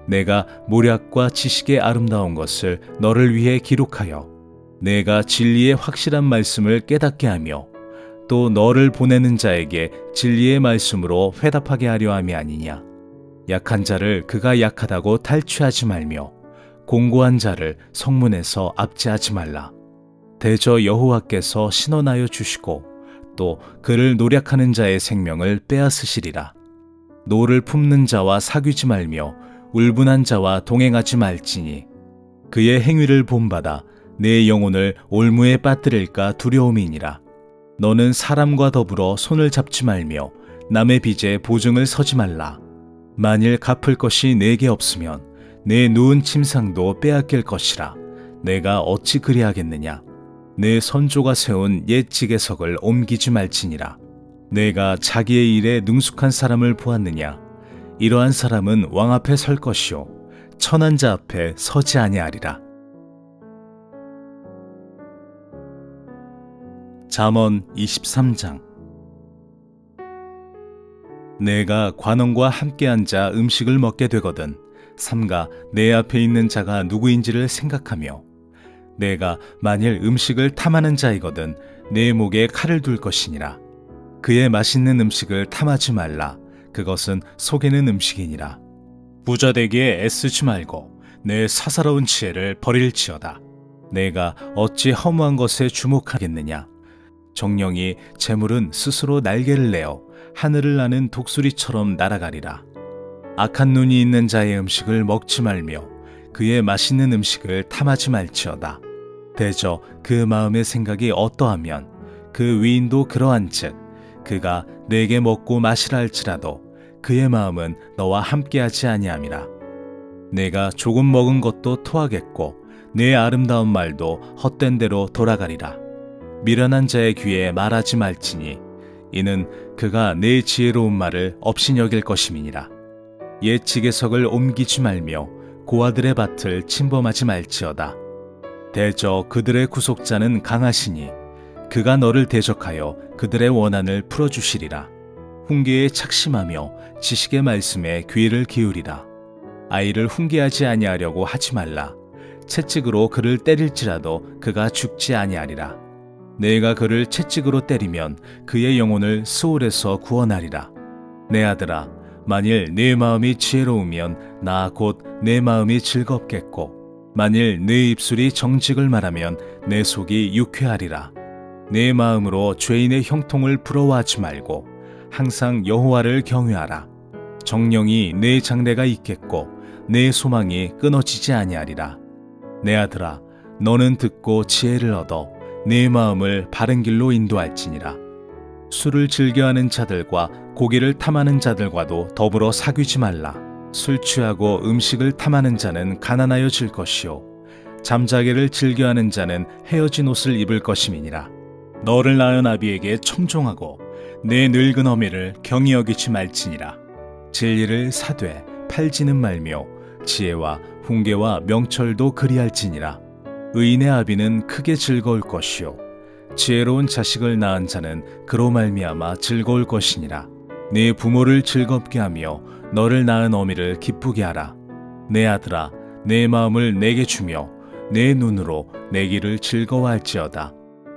내가 모략과 지식의 아름다운 것을 너를 위해 기록하여 내가 진리의 확실한 말씀을 깨닫게 하며 또 너를 보내는 자에게 진리의 말씀으로 회답하게 하려 함이 아니냐. 약한 자를 그가 약하다고 탈취하지 말며 공고한 자를 성문에서 압제하지 말라. 대저 여호와께서 신원하여 주시고 또 그를 노략하는 자의 생명을 빼앗으시리라. 노를 품는 자와 사귀지 말며 울분한 자와 동행하지 말지니 그의 행위를 본받아 내 영혼을 올무에 빠뜨릴까 두려움이니라. 너는 사람과 더불어 손을 잡지 말며 남의 빚에 보증을 서지 말라. 만일 갚을 것이 내게 없으면 내 누운 침상도 빼앗길 것이라. 내가 어찌 그리하겠느냐. 내 선조가 세운 옛 지계석을 옮기지 말지니라. 내가 자기의 일에 능숙한 사람을 보았느냐. 이러한 사람은 왕 앞에 설 것이요 천한 자 앞에 서지 아니하리라. 잠언 23장. 내가 관원과 함께 앉아 음식을 먹게 되거든 삼가 내 앞에 있는 자가 누구인지를 생각하며 내가 만일 음식을 탐하는 자이거든 내 목에 칼을 둘 것이니라. 그의 맛있는 음식을 탐하지 말라. 그것은 속이는 음식이니라. 부자 되기에 애쓰지 말고 내 사사로운 지혜를 버릴지어다. 내가 어찌 허무한 것에 주목하겠느냐. 정령이 재물은 스스로 날개를 내어 하늘을 나는 독수리처럼 날아가리라. 악한 눈이 있는 자의 음식을 먹지 말며 그의 맛있는 음식을 탐하지 말지어다. 대저 그 마음의 생각이 어떠하면 그 위인도 그러한즉 그가 내게 먹고 마시라 할지라도 그의 마음은 너와 함께하지 아니함이라. 내가 조금 먹은 것도 토하겠고 내 아름다운 말도 헛된 대로 돌아가리라. 미련한 자의 귀에 말하지 말지니 이는 그가 내 지혜로운 말을 없이 여길 것임이니라. 옛 지계석을 옮기지 말며 고아들의 밭을 침범하지 말지어다. 대저 그들의 구속자는 강하시니 그가 너를 대적하여 그들의 원한을 풀어주시리라. 훈계에 착심하며 지식의 말씀에 귀를 기울이라. 아이를 훈계하지 아니하려고 하지 말라. 채찍으로 그를 때릴지라도 그가 죽지 아니하리라. 내가 그를 채찍으로 때리면 그의 영혼을 스올에서 구원하리라. 내 아들아, 만일 내 마음이 지혜로우면 나 곧 내 마음이 즐겁겠고 만일 내 입술이 정직을 말하면 내 속이 유쾌하리라. 내 마음으로 죄인의 형통을 부러워하지 말고 항상 여호와를 경외하라. 정령이 내 장래가 있겠고 내 소망이 끊어지지 아니하리라. 내 아들아, 너는 듣고 지혜를 얻어 내 마음을 바른 길로 인도할지니라. 술을 즐겨하는 자들과 고기를 탐하는 자들과도 더불어 사귀지 말라. 술 취하고 음식을 탐하는 자는 가난하여질 것이요 잠자기를 즐겨하는 자는 헤어진 옷을 입을 것임이니라. 너를 낳은 아비에게 청종하고 내 늙은 어미를 경히 여기지 말지니라. 진리를 사되 팔지는 말며 지혜와 훈계와 명철도 그리할지니라. 의인의 아비는 크게 즐거울 것이요 지혜로운 자식을 낳은 자는 그로 말미암아 즐거울 것이니라. 네 부모를 즐겁게 하며 너를 낳은 어미를 기쁘게 하라. 내 아들아, 내 마음을 내게 주며 내 눈으로 내 길을 즐거워할지어다.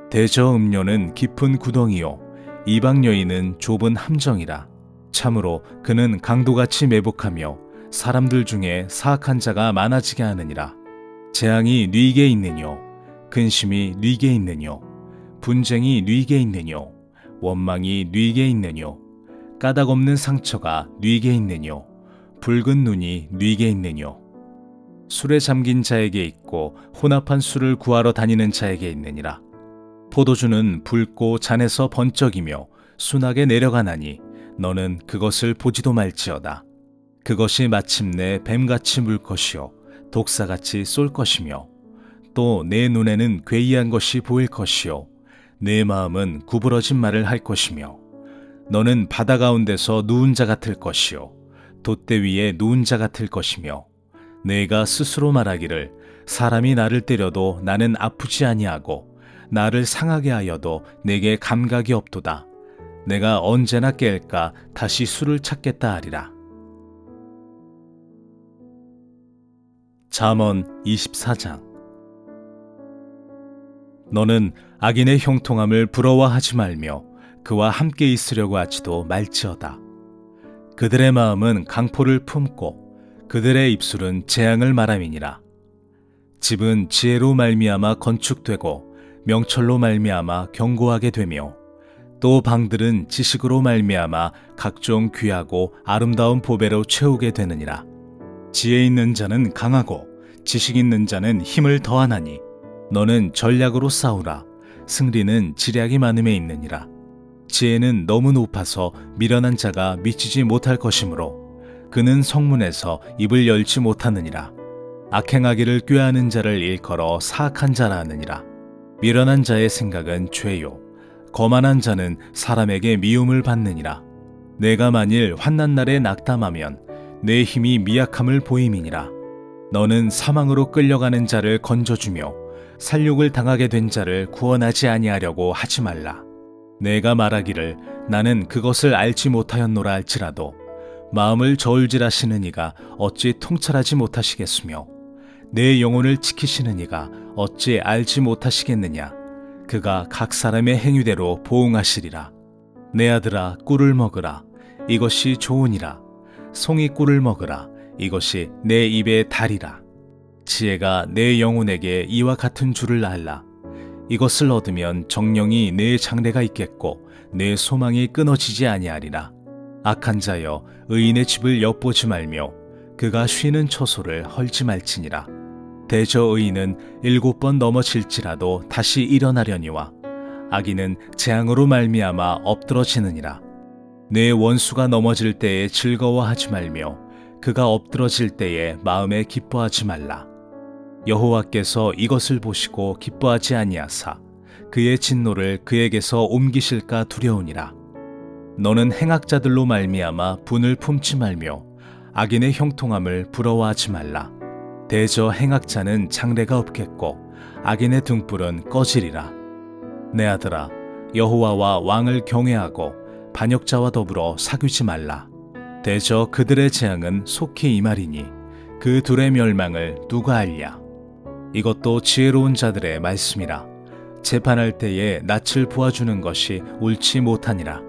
대저 음료는 깊은 구덩이요 이방 여인은 좁은 함정이라. 참으로 그는 강도같이 매복하며 사람들 중에 사악한 자가 많아지게 하느니라. 재앙이 뉘게 있느뇨 근심이 뉘게 있느뇨 분쟁이 뉘게 있느뇨 원망이 뉘게 있느뇨 까닭없는 상처가 뉘게 있느뇨 붉은 눈이 뉘게 있느뇨. 술에 잠긴 자에게 있고 혼합한 술을 구하러 다니는 자에게 있느니라. 포도주는 붉고 잔에서 번쩍이며 순하게 내려가나니 너는 그것을 보지도 말지어다. 그것이 마침내 뱀같이 물 것이요 독사같이 쏠 것이며 또 내 눈에는 괴이한 것이 보일 것이요 내 마음은 구부러진 말을 할 것이며 너는 바다 가운데서 누운 자 같을 것이요 돛대 위에 누운 자 같을 것이며 내가 스스로 말하기를 사람이 나를 때려도 나는 아프지 아니하고 나를 상하게 하여도 내게 감각이 없도다. 내가 언제나 깰까 다시 술을 찾겠다 하리라. 잠언 24장. 너는 악인의 형통함을 부러워하지 말며 그와 함께 있으려고 하지도 말지어다. 그들의 마음은 강포를 품고 그들의 입술은 재앙을 말함이니라. 집은 지혜로 말미암아 건축되고 명철로 말미암아 견고하게 되며 또 방들은 지식으로 말미암아 각종 귀하고 아름다운 보배로 채우게 되느니라. 지혜 있는 자는 강하고 지식 있는 자는 힘을 더하나니 너는 전략으로 싸우라. 승리는 지략이 많음에 있느니라. 지혜는 너무 높아서 미련한 자가 미치지 못할 것이므로 그는 성문에서 입을 열지 못하느니라. 악행하기를 꾀하는 자를 일컬어 사악한 자라 하느니라. 미련한 자의 생각은 죄요 거만한 자는 사람에게 미움을 받느니라. 내가 만일 환난 날에 낙담하면 내 힘이 미약함을 보임이니라. 너는 사망으로 끌려가는 자를 건져주며 살육을 당하게 된 자를 구원하지 아니하려고 하지 말라. 내가 말하기를 나는 그것을 알지 못하였노라 할지라도 마음을 저울질하시는 이가 어찌 통찰하지 못하시겠으며 내 영혼을 지키시는 이가 어찌 알지 못하시겠느냐. 그가 각 사람의 행위대로 보응하시리라. 내 아들아, 꿀을 먹으라. 이것이 좋으니라. 송이 꿀을 먹으라. 이것이 내 입에 달이라. 지혜가 내 영혼에게 이와 같은 줄을 알라. 이것을 얻으면 정령이 내 장래가 있겠고 내 소망이 끊어지지 아니하리라. 악한 자여, 의인의 집을 엿보지 말며 그가 쉬는 처소를 헐지 말지니라. 대저 의인은 7번 넘어질지라도 다시 일어나려니와 악인은 재앙으로 말미암아 엎드러지느니라. 내 원수가 넘어질 때에 즐거워하지 말며 그가 엎드러질 때에 마음에 기뻐하지 말라. 여호와께서 이것을 보시고 기뻐하지 아니하사 그의 진노를 그에게서 옮기실까 두려우니라. 너는 행악자들로 말미암아 분을 품지 말며 악인의 형통함을 부러워하지 말라. 대저 행악자는 장래가 없겠고 악인의 등불은 꺼지리라. 내 아들아, 여호와와 왕을 경외하고 반역자와 더불어 사귀지 말라. 대저 그들의 재앙은 속히 임하리니 그 둘의 멸망을 누가 알랴. 이것도 지혜로운 자들의 말씀이라. 재판할 때에 낯을 보아주는 것이 옳지 못하니라.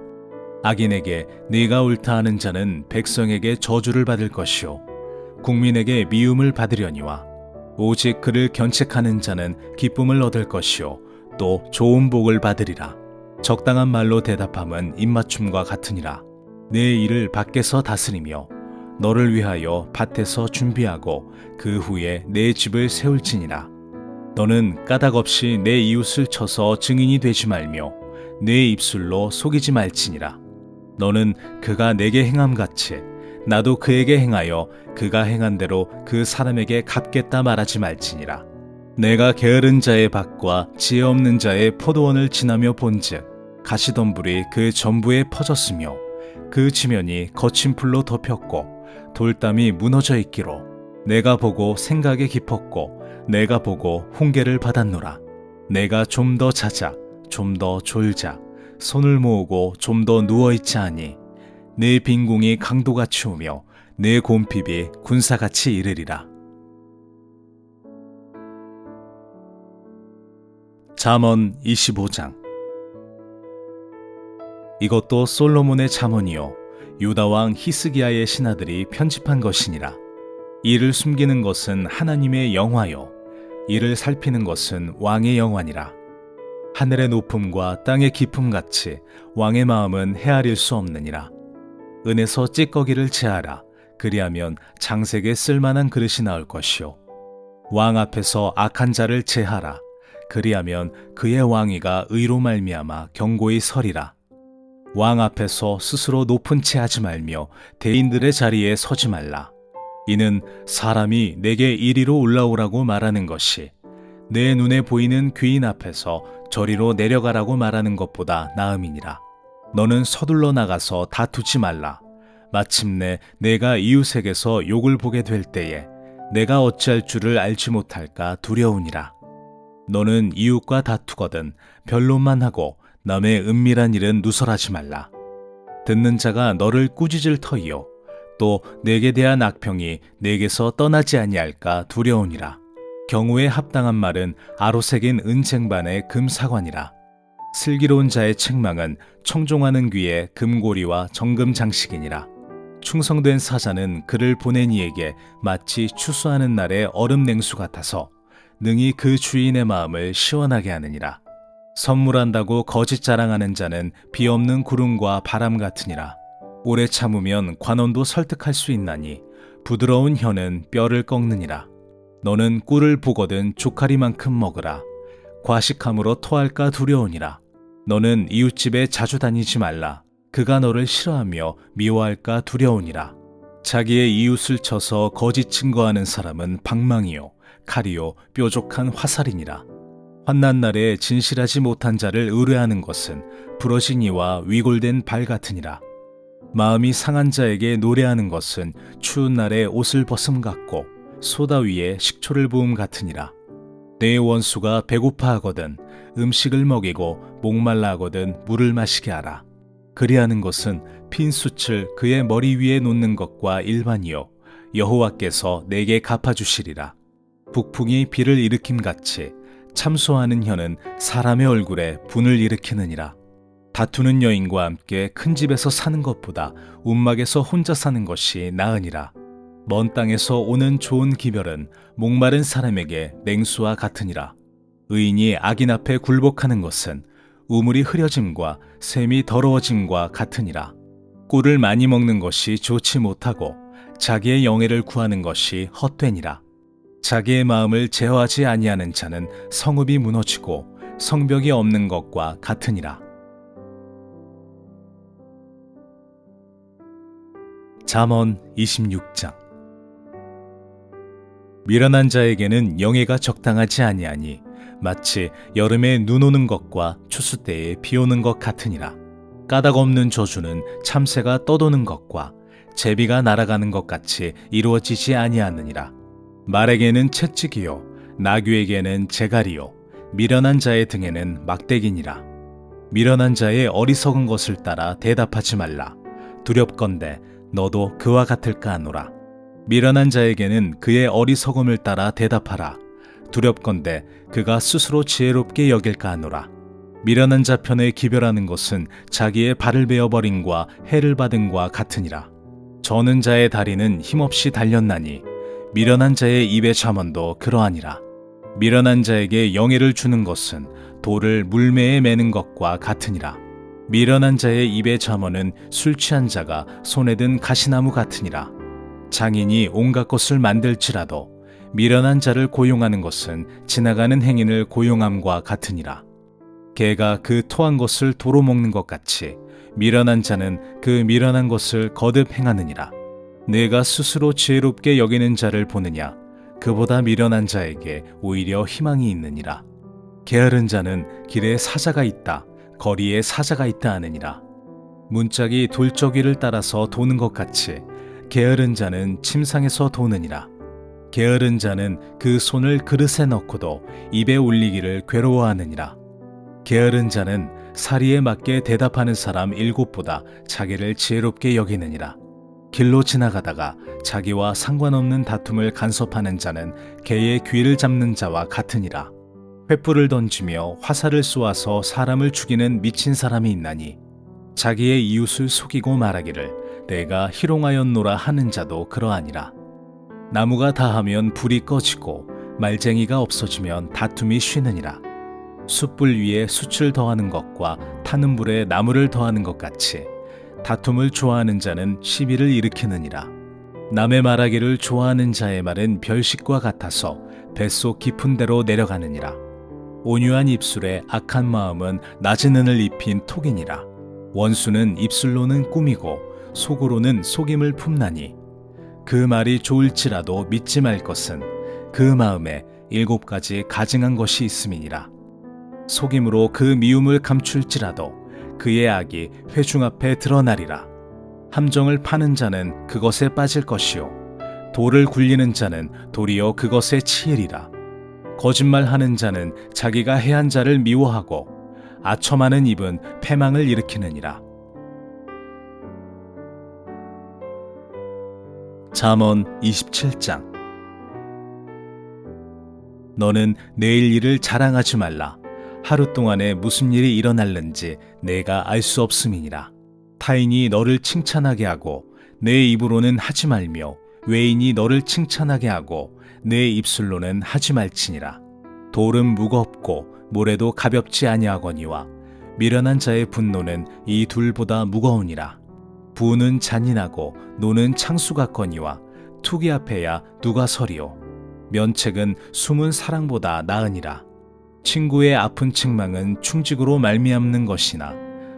악인에게 네가 옳다 하는 자는 백성에게 저주를 받을 것이요 국민에게 미움을 받으려니와 오직 그를 견책하는 자는 기쁨을 얻을 것이요 또 좋은 복을 받으리라. 적당한 말로 대답함은 입맞춤과 같으니라. 내 일을 밖에서 다스리며 너를 위하여 밭에서 준비하고 그 후에 내 집을 세울지니라. 너는 까닭 없이 내 이웃을 쳐서 증인이 되지 말며 내 입술로 속이지 말지니라. 너는 그가 내게 행함같이 나도 그에게 행하여 그가 행한 대로 그 사람에게 갚겠다 말하지 말지니라. 내가 게으른 자의 밭과 지혜 없는 자의 포도원을 지나며 본즉 가시덤불이 그 전부에 퍼졌으며 그 지면이 거친 풀로 덮였고 돌담이 무너져 있기로 내가 보고 생각이 깊었고 내가 보고 훈계를 받았노라. 내가 좀 더 자자 좀 더 졸자 손을 모으고 좀 더 누워있자 하니 내 빈궁이 강도같이 오며 내 곰핍이 군사같이 이르리라. 잠언 25장. 이것도 솔로몬의 잠언이요 유다 왕 히스기야의 신하들이 편집한 것이니라. 이를 숨기는 것은 하나님의 영화요 이를 살피는 것은 왕의 영화니라. 하늘의 높음과 땅의 깊음같이 왕의 마음은 헤아릴 수 없느니라. 은에서 찌꺼기를 제하라. 그리하면 장색에 쓸만한 그릇이 나올 것이요 왕 앞에서 악한 자를 제하라. 그리하면 그의 왕위가 의로 말미암아 견고히 서리라. 왕 앞에서 스스로 높은 채 하지 말며 대인들의 자리에 서지 말라. 이는 사람이 내게 이리로 올라오라고 말하는 것이 내 눈에 보이는 귀인 앞에서 저리로 내려가라고 말하는 것보다 나음이니라. 너는 서둘러 나가서 다투지 말라. 마침내 내가 이웃에게서 욕을 보게 될 때에 내가 어찌할 줄을 알지 못할까 두려우니라. 너는 이웃과 다투거든 변론만 하고 남의 은밀한 일은 누설하지 말라. 듣는 자가 너를 꾸짖을 터이요 또 내게 대한 악평이 내게서 떠나지 아니할까 두려우니라. 경우에 합당한 말은 아로새긴 은쟁반의 금사관이라. 슬기로운 자의 책망은 청종하는 귀에 금고리와 정금 장식이니라. 충성된 사자는 그를 보낸 이에게 마치 추수하는 날의 얼음 냉수 같아서 능히 그 주인의 마음을 시원하게 하느니라. 선물한다고 거짓 자랑하는 자는 비 없는 구름과 바람 같으니라. 오래 참으면 관원도 설득할 수 있나니 부드러운 혀는 뼈를 꺾느니라. 너는 꿀을 보거든 조카리만큼 먹으라. 과식함으로 토할까 두려우니라. 너는 이웃집에 자주 다니지 말라. 그가 너를 싫어하며 미워할까 두려우니라. 자기의 이웃을 쳐서 거짓 증거하는 사람은 방망이요 칼이요 뾰족한 화살이니라. 환난 날에 진실하지 못한 자를 의뢰하는 것은 부러진 이와 위골된 발 같으니라. 마음이 상한 자에게 노래하는 것은 추운 날에 옷을 벗음 같고 소다 위에 식초를 부음 같으니라. 내 원수가 배고파하거든 음식을 먹이고 목말라 하거든 물을 마시게 하라. 그리하는 것은 핀 숯을 그의 머리 위에 놓는 것과 일반이요 여호와께서 내게 갚아주시리라. 북풍이 비를 일으킴같이 참소하는 혀는 사람의 얼굴에 분을 일으키느니라. 다투는 여인과 함께 큰 집에서 사는 것보다 움막에서 혼자 사는 것이 나으니라. 먼 땅에서 오는 좋은 기별은 목마른 사람에게 냉수와 같으니라. 의인이 악인 앞에 굴복하는 것은 우물이 흐려짐과 샘이 더러워짐과 같으니라. 꿀을 많이 먹는 것이 좋지 못하고 자기의 영예를 구하는 것이 헛되니라. 자기의 마음을 제어하지 아니하는 자는 성읍이 무너지고 성벽이 없는 것과 같으니라. 잠언 26장. 미련한 자에게는 영예가 적당하지 아니하니 마치 여름에 눈 오는 것과 추수 때에 비 오는 것 같으니라. 까닭 없는 저주는 참새가 떠도는 것과 제비가 날아가는 것 같이 이루어지지 아니하느니라. 말에게는 채찍이요 나귀에게는 재갈이요 미련한 자의 등에는 막대기니라. 미련한 자의 어리석은 것을 따라 대답하지 말라. 두렵건대 너도 그와 같을까 하노라. 미련한 자에게는 그의 어리석음을 따라 대답하라. 두렵건대 그가 스스로 지혜롭게 여길까 하노라. 미련한 자 편에 기별하는 것은 자기의 발을 베어버림과 해를 받음과 같으니라. 저는 자의 다리는 힘없이 달렸나니 미련한 자의 입의 잠언도 그러하니라. 미련한 자에게 영예를 주는 것은 돌을 물매에 매는 것과 같으니라. 미련한 자의 입의 잠언은 술 취한 자가 손에 든 가시나무 같으니라. 장인이 온갖 것을 만들지라도 미련한 자를 고용하는 것은 지나가는 행인을 고용함과 같으니라. 개가 그 토한 것을 도로 먹는 것 같이 미련한 자는 그 미련한 것을 거듭 행하느니라. 내가 스스로 지혜롭게 여기는 자를 보느냐? 그보다 미련한 자에게 오히려 희망이 있느니라. 게으른 자는 길에 사자가 있다, 거리에 사자가 있다 하느니라. 문짝이 돌저귀를 따라서 도는 것 같이 게으른 자는 침상에서 도느니라. 게으른 자는 그 손을 그릇에 넣고도 입에 올리기를 괴로워하느니라. 게으른 자는 사리에 맞게 대답하는 사람 7보다 자기를 지혜롭게 여기느니라. 길로 지나가다가 자기와 상관없는 다툼을 간섭하는 자는 개의 귀를 잡는 자와 같으니라. 횃불을 던지며 화살을 쏘아서 사람을 죽이는 미친 사람이 있나니 자기의 이웃을 속이고 말하기를 내가 희롱하였노라 하는 자도 그러하니라. 나무가 다하면 불이 꺼지고 말쟁이가 없어지면 다툼이 쉬느니라. 숯불 위에 숯을 더하는 것과 타는 불에 나무를 더하는 것 같이 다툼을 좋아하는 자는 시비를 일으키느니라. 남의 말하기를 좋아하는 자의 말은 별식과 같아서 뱃속 깊은 데로 내려가느니라. 온유한 입술에 악한 마음은 낮은 은을 입힌 톡이니라. 원수는 입술로는 꾸미고 속으로는 속임을 품나니 그 말이 좋을지라도 믿지 말 것은 그 마음에 7가지 가증한 것이 있음이니라. 속임으로 그 미움을 감출지라도 그의 악이 회중 앞에 드러나리라. 함정을 파는 자는 그것에 빠질 것이요 돌을 굴리는 자는 도리어 그것에 치이리라. 거짓말하는 자는 자기가 해한 자를 미워하고 아첨하는 입은 패망을 일으키느니라. 잠언 27장. 너는 내일 일을 자랑하지 말라. 하루 동안에 무슨 일이 일어날는지 내가 알 수 없음이니라. 타인이 너를 칭찬하게 하고 내 입으로는 하지 말며 외인이 너를 칭찬하게 하고 내 입술로는 하지 말지니라. 돌은 무겁고 모래도 가볍지 아니하거니와 미련한 자의 분노는 이 둘보다 무거우니라. 부는 잔인하고 노는 창수 같거니와 투기 앞에야 누가 서리오. 면책은 숨은 사랑보다 나으니라. 친구의 아픈 책망은 충직으로 말미암는 것이나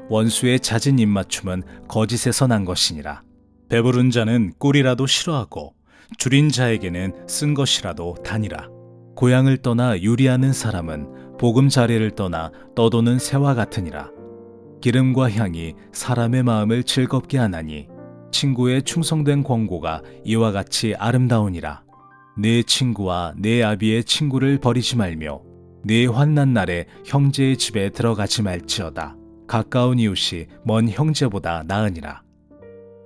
원수의 잦은 입맞춤은 거짓에서 난 것이니라. 배부른 자는 꿀이라도 싫어하고 줄인 자에게는 쓴 것이라도 다니라. 고향을 떠나 유리하는 사람은 보금자리를 떠나 떠도는 새와 같으니라. 기름과 향이 사람의 마음을 즐겁게 하나니 친구의 충성된 권고가 이와 같이 아름다우니라. 내 친구와 내 아비의 친구를 버리지 말며 내 환난 날에 형제의 집에 들어가지 말지어다. 가까운 이웃이 먼 형제보다 나으니라.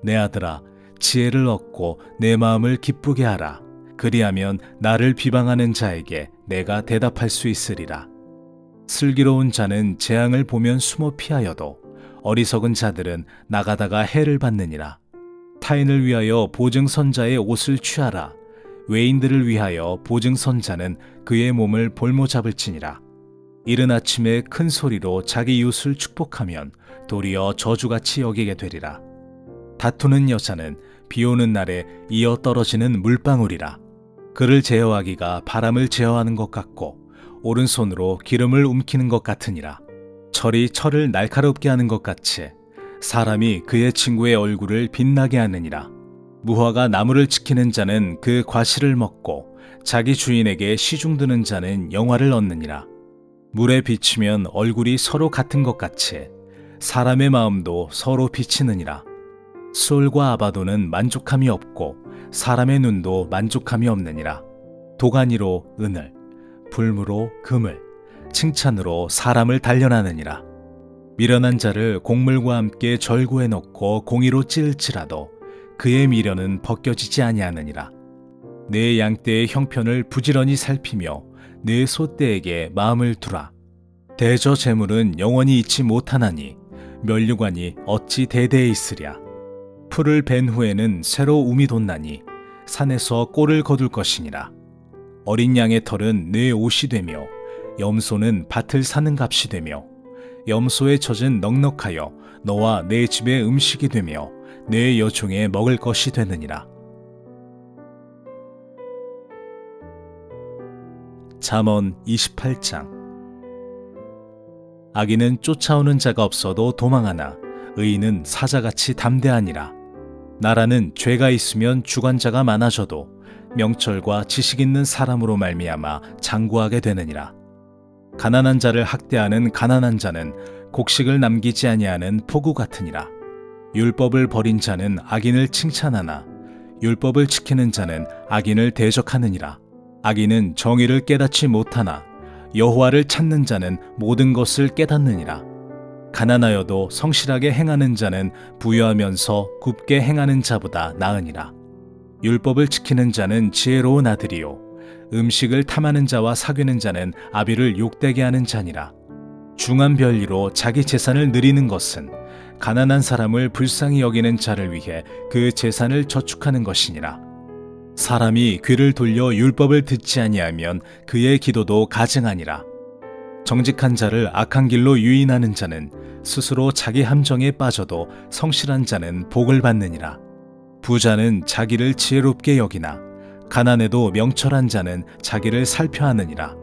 내 아들아, 지혜를 얻고 내 마음을 기쁘게 하라. 그리하면 나를 비방하는 자에게 내가 대답할 수 있으리라. 슬기로운 자는 재앙을 보면 숨어 피하여도 어리석은 자들은 나가다가 해를 받느니라. 타인을 위하여 보증선자의 옷을 취하라. 외인들을 위하여 보증선자는 그의 몸을 볼모잡을지니라. 이른 아침에 큰 소리로 자기 이웃을 축복하면 도리어 저주같이 여기게 되리라. 다투는 여자는 비 오는 날에 이어 떨어지는 물방울이라. 그를 제어하기가 바람을 제어하는 것 같고 오른손으로 기름을 움키는 것 같으니라. 철이 철을 날카롭게 하는 것 같이 사람이 그의 친구의 얼굴을 빛나게 하느니라. 무화과 나무를 지키는 자는 그 과실을 먹고 자기 주인에게 시중드는 자는 영화를 얻느니라. 물에 비치면 얼굴이 서로 같은 것 같이 사람의 마음도 서로 비치느니라. 수올과 아바도는 만족함이 없고 사람의 눈도 만족함이 없느니라. 도가니로 은을, 불무로 금을, 칭찬으로 사람을 단련하느니라. 미련한 자를 곡물과 함께 절구에 넣고 공의로 찌를지라도 그의 미련은 벗겨지지 아니하느니라. 내 양떼의 형편을 부지런히 살피며 내 소떼에게 마음을 두라. 대저 재물은 영원히 잊지 못하나니 면류관이 어찌 대대에 있으랴. 풀을 벤 후에는 새로 움이 돋나니 산에서 꼴을 거둘 것이니라. 어린 양의 털은 내 옷이 되며 염소는 밭을 사는 값이 되며 염소의 젖은 넉넉하여 너와 내 집의 음식이 되며 내 여종의 먹을 것이 되느니라. 잠언 28장. 악인은 쫓아오는 자가 없어도 도망하나 의인은 사자같이 담대하니라. 나라는 죄가 있으면 주관자가 많아져도 명철과 지식 있는 사람으로 말미암아 장구하게 되느니라. 가난한 자를 학대하는 가난한 자는 곡식을 남기지 아니하는 포구 같으니라. 율법을 버린 자는 악인을 칭찬하나 율법을 지키는 자는 악인을 대적하느니라. 악인은 정의를 깨닫지 못하나 여호와를 찾는 자는 모든 것을 깨닫느니라. 가난하여도 성실하게 행하는 자는 부유하면서 굽게 행하는 자보다 나으니라. 율법을 지키는 자는 지혜로운 아들이요 음식을 탐하는 자와 사귀는 자는 아비를 욕되게 하는 자니라. 중한 별리로 자기 재산을 누리는 것은 가난한 사람을 불쌍히 여기는 자를 위해 그 재산을 저축하는 것이니라. 사람이 귀를 돌려 율법을 듣지 아니하면 그의 기도도 가증하니라. 정직한 자를 악한 길로 유인하는 자는 스스로 자기 함정에 빠져도 성실한 자는 복을 받느니라. 부자는 자기를 지혜롭게 여기나 가난해도 명철한 자는 자기를 살펴하느니라.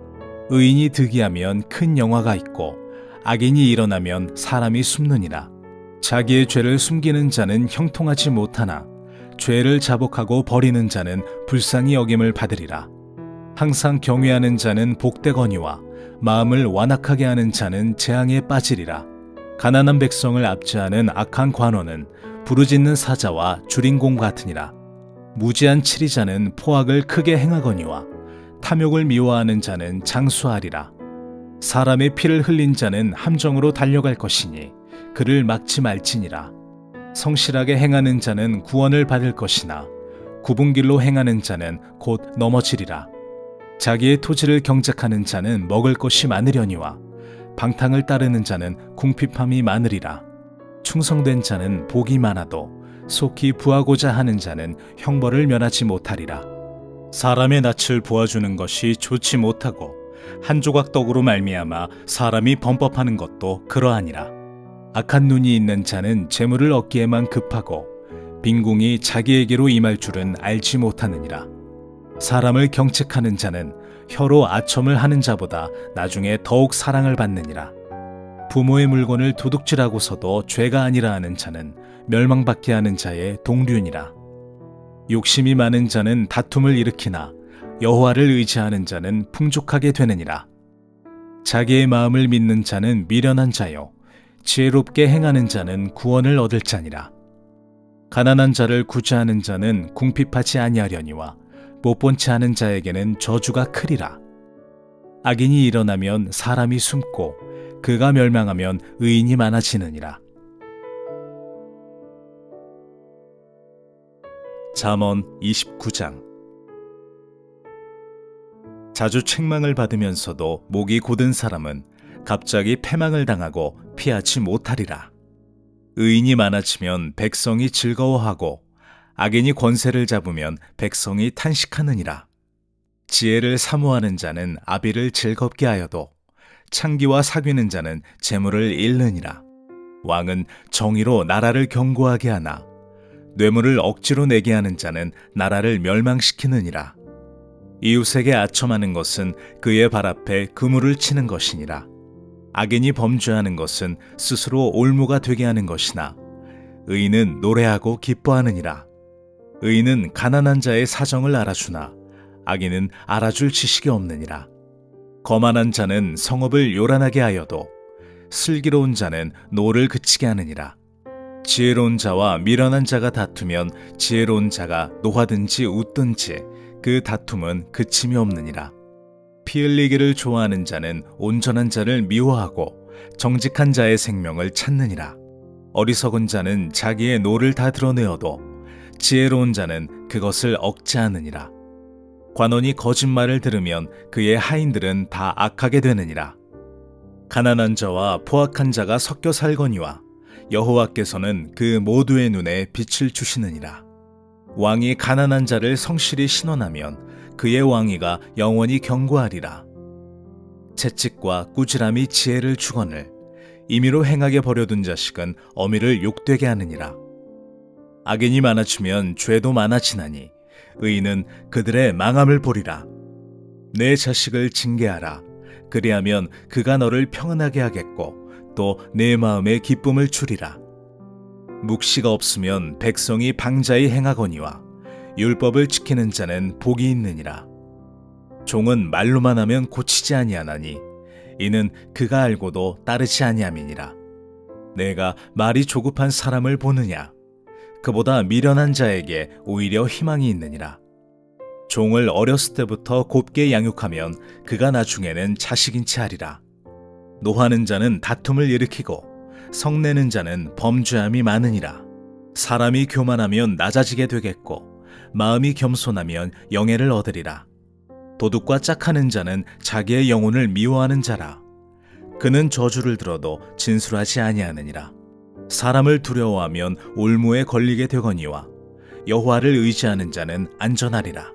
의인이 득이하면 큰 영화가 있고 악인이 일어나면 사람이 숨느니라. 자기의 죄를 숨기는 자는 형통하지 못하나 죄를 자복하고 버리는 자는 불쌍히 여김을 받으리라. 항상 경외하는 자는 복되거니와 마음을 완악하게 하는 자는 재앙에 빠지리라. 가난한 백성을 압제하는 악한 관원은 부르짖는 사자와 주린공 같으니라. 무지한 치리자는 포악을 크게 행하거니와 탐욕을 미워하는 자는 장수하리라. 사람의 피를 흘린 자는 함정으로 달려갈 것이니 그를 막지 말지니라. 성실하게 행하는 자는 구원을 받을 것이나 굽은 길로 행하는 자는 곧 넘어지리라. 자기의 토지를 경작하는 자는 먹을 것이 많으려니와 방탕을 따르는 자는 궁핍함이 많으리라. 충성된 자는 복이 많아도 속히 부하고자 하는 자는 형벌을 면하지 못하리라. 사람의 낯을 보아주는 것이 좋지 못하고 한 조각 떡으로 말미암아 사람이 범법하는 것도 그러하니라. 악한 눈이 있는 자는 재물을 얻기에만 급하고 빈궁이 자기에게로 임할 줄은 알지 못하느니라. 사람을 경책하는 자는 혀로 아첨을 하는 자보다 나중에 더욱 사랑을 받느니라. 부모의 물건을 도둑질하고서도 죄가 아니라 하는 자는 멸망받게 하는 자의 동류니라. 욕심이 많은 자는 다툼을 일으키나 여호와를 의지하는 자는 풍족하게 되느니라. 자기의 마음을 믿는 자는 미련한 자요 지혜롭게 행하는 자는 구원을 얻을 자니라. 가난한 자를 구제하는 자는 궁핍하지 아니하려니와 못본치 하는 자에게는 저주가 크리라. 악인이 일어나면 사람이 숨고 그가 멸망하면 의인이 많아지느니라. 잠언 29장. 자주 책망을 받으면서도 목이 곧은 사람은 갑자기 패망을 당하고 피하지 못하리라. 의인이 많아지면 백성이 즐거워하고 악인이 권세를 잡으면 백성이 탄식하느니라. 지혜를 사모하는 자는 아비를 즐겁게 하여도 창기와 사귀는 자는 재물을 잃느니라. 왕은 정의로 나라를 견고하게 하나 뇌물을 억지로 내게 하는 자는 나라를 멸망시키느니라. 이웃에게 아첨하는 것은 그의 발 앞에 그물을 치는 것이니라. 악인이 범죄하는 것은 스스로 올무가 되게 하는 것이나 의인은 노래하고 기뻐하느니라. 의인은 가난한 자의 사정을 알아주나 악인은 알아줄 지식이 없느니라. 거만한 자는 성읍을 요란하게 하여도 슬기로운 자는 노를 그치게 하느니라. 지혜로운 자와 미련한 자가 다투면 지혜로운 자가 노하든지 웃든지 그 다툼은 그침이 없느니라. 피 흘리기를 좋아하는 자는 온전한 자를 미워하고 정직한 자의 생명을 찾느니라. 어리석은 자는 자기의 노를 다 드러내어도 지혜로운 자는 그것을 억제하느니라. 관원이 거짓말을 들으면 그의 하인들은 다 악하게 되느니라. 가난한 자와 포악한 자가 섞여 살거니와 여호와께서는 그 모두의 눈에 빛을 주시느니라. 왕이 가난한 자를 성실히 신원하면 그의 왕위가 영원히 견고하리라. 채찍과 꾸지람이 지혜를 주거늘 임의로 행하게 버려둔 자식은 어미를 욕되게 하느니라. 악인이 많아지면 죄도 많아지나니 의인은 그들의 망함을 보리라. 내 자식을 징계하라. 그리하면 그가 너를 평안하게 하겠고 또 내 마음에 기쁨을 주리라. 묵시가 없으면 백성이 방자히 행하거니와 율법을 지키는 자는 복이 있느니라. 종은 말로만 하면 고치지 아니하나니 이는 그가 알고도 따르지 아니함이니라. 내가 말이 조급한 사람을 보느냐? 그보다 미련한 자에게 오히려 희망이 있느니라. 종을 어렸을 때부터 곱게 양육하면 그가 나중에는 자식인 채 하리라. 노하는 자는 다툼을 일으키고 성내는 자는 범죄함이 많으니라. 사람이 교만하면 낮아지게 되겠고 마음이 겸손하면 영예를 얻으리라. 도둑과 짝하는 자는 자기의 영혼을 미워하는 자라. 그는 저주를 들어도 진술하지 아니하느니라. 사람을 두려워하면 올무에 걸리게 되거니와 여호와를 의지하는 자는 안전하리라.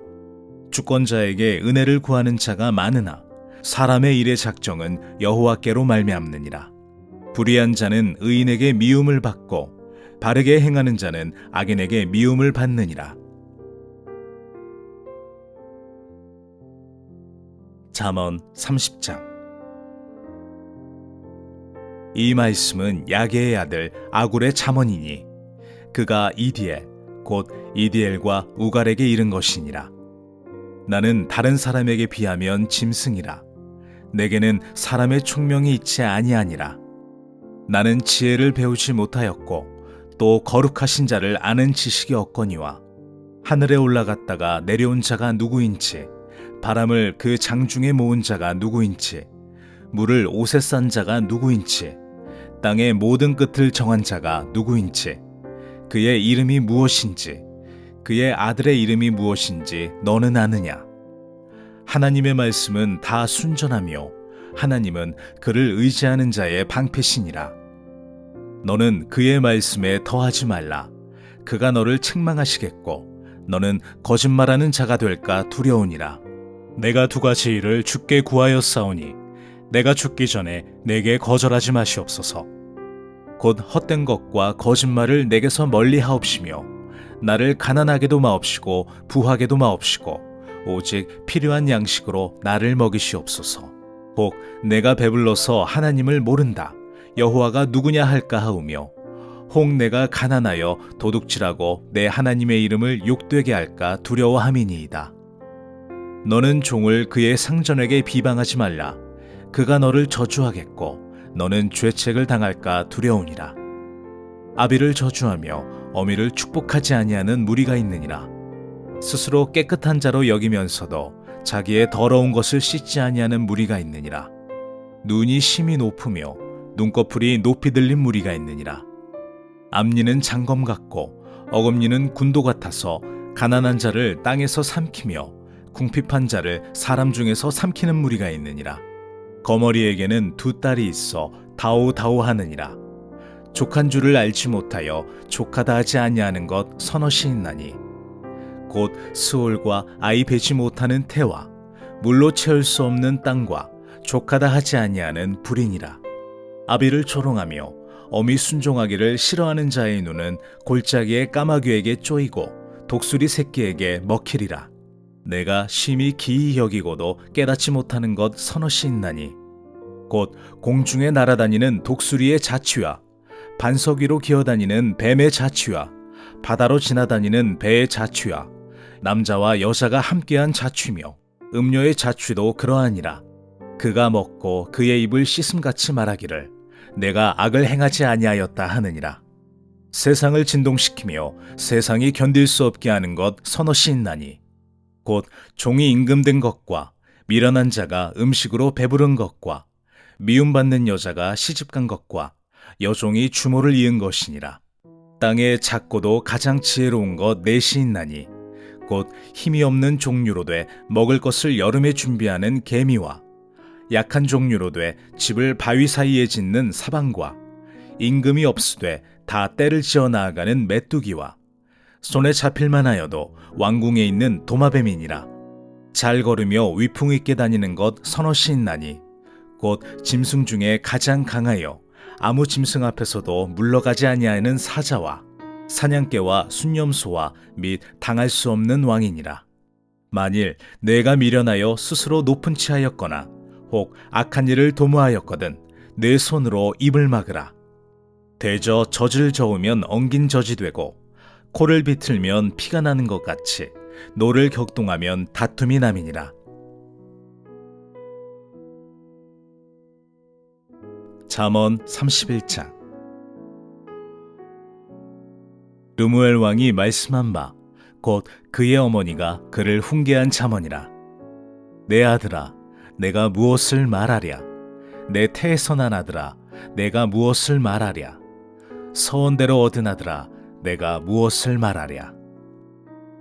주권자에게 은혜를 구하는 자가 많으나 사람의 일의 작정은 여호와께로 말미암느니라. 불의한 자는 의인에게 미움을 받고 바르게 행하는 자는 악인에게 미움을 받느니라. 잠언 30장. 이 말씀은 야게의 아들 아굴의 잠언이니 그가 이디엘 곧 이디엘과 우갈에게 이른 것이니라. 나는 다른 사람에게 비하면 짐승이라. 내게는 사람의 총명이 있지 아니하니라. 나는 지혜를 배우지 못하였고 또 거룩하신 자를 아는 지식이 없거니와 하늘에 올라갔다가 내려온 자가 누구인지 바람을 그 장중에 모은 자가 누구인지 물을 옷에 싼 자가 누구인지 땅의 모든 끝을 정한 자가 누구인지 그의 이름이 무엇인지 그의 아들의 이름이 무엇인지 너는 아느냐? 하나님의 말씀은 다 순전하며 하나님은 그를 의지하는 자의 방패시니라. 너는 그의 말씀에 더하지 말라. 그가 너를 책망하시겠고 너는 거짓말하는 자가 될까 두려우니라. 내가 두 가지 일을 주께 구하였사오니 내가 죽기 전에 내게 거절하지 마시옵소서. 곧 헛된 것과 거짓말을 내게서 멀리 하옵시며 나를 가난하게도 마옵시고 부하게도 마옵시고 오직 필요한 양식으로 나를 먹이시옵소서. 혹 내가 배불러서 하나님을 모른다 여호와가 누구냐 할까 하오며 혹 내가 가난하여 도둑질하고 내 하나님의 이름을 욕되게 할까 두려워함이니이다. 너는 종을 그의 상전에게 비방하지 말라. 그가 너를 저주하겠고 너는 죄책을 당할까 두려우니라. 아비를 저주하며 어미를 축복하지 아니하는 무리가 있느니라. 스스로 깨끗한 자로 여기면서도 자기의 더러운 것을 씻지 아니하는 무리가 있느니라. 눈이 심히 높으며 눈꺼풀이 높이 들린 무리가 있느니라. 앞니는 장검 같고 어금니는 군도 같아서 가난한 자를 땅에서 삼키며 궁핍한 자를 사람 중에서 삼키는 무리가 있느니라. 거머리에게는 두 딸이 있어 다오다오하느니라. 족한 줄을 알지 못하여 족하다 하지 아니하는 것 서너시 있나니 곧 스올과 아이 베지 못하는 태와 물로 채울 수 없는 땅과 족하다 하지 아니하는 불이니라. 아비를 조롱하며 어미 순종하기를 싫어하는 자의 눈은 골짜기의 까마귀에게 쪼이고 독수리 새끼에게 먹히리라. 내가 심히 기이 여기고도 깨닫지 못하는 것 서너시 있나니 곧 공중에 날아다니는 독수리의 자취와 반석 위로 기어다니는 뱀의 자취와 바다로 지나다니는 배의 자취와 남자와 여자가 함께한 자취며 음료의 자취도 그러하니라. 그가 먹고 그의 입을 씻음같이 말하기를 내가 악을 행하지 아니하였다 하느니라. 세상을 진동시키며 세상이 견딜 수 없게 하는 것 서너시 있나니 곧 종이 임금된 것과 미련한 자가 음식으로 배부른 것과 미움받는 여자가 시집간 것과 여종이 주모를 이은 것이니라. 땅에 작고도 가장 지혜로운 것 넷이 있나니 곧 힘이 없는 종류로 돼 먹을 것을 여름에 준비하는 개미와 약한 종류로 돼 집을 바위 사이에 짓는 사방과 임금이 없으되 다 때를 지어 나아가는 메뚜기와 손에 잡힐만 하여도 왕궁에 있는 도마뱀이니라. 잘 걸으며 위풍 있게 다니는 것 서너시 있나니 곧 짐승 중에 가장 강하여 아무 짐승 앞에서도 물러가지 아니하는 사자와 사냥개와 순념소와 및 당할 수 없는 왕이니라. 만일 내가 미련하여 스스로 높은 치하였거나 혹 악한 일을 도모하였거든 내 손으로 입을 막으라. 대저 젖을 저으면 엉긴 젖이 되고 코를 비틀면 피가 나는 것 같이 노를 격동하면 다툼이 남이니라. 잠언 31장. 르무엘 왕이 말씀한 바 곧 그의 어머니가 그를 훈계한 잠언이라. 내 아들아, 내가 무엇을 말하랴? 내 태에서 난 아들아, 내가 무엇을 말하랴? 서원대로 얻은 아들아, 내가 무엇을 말하랴?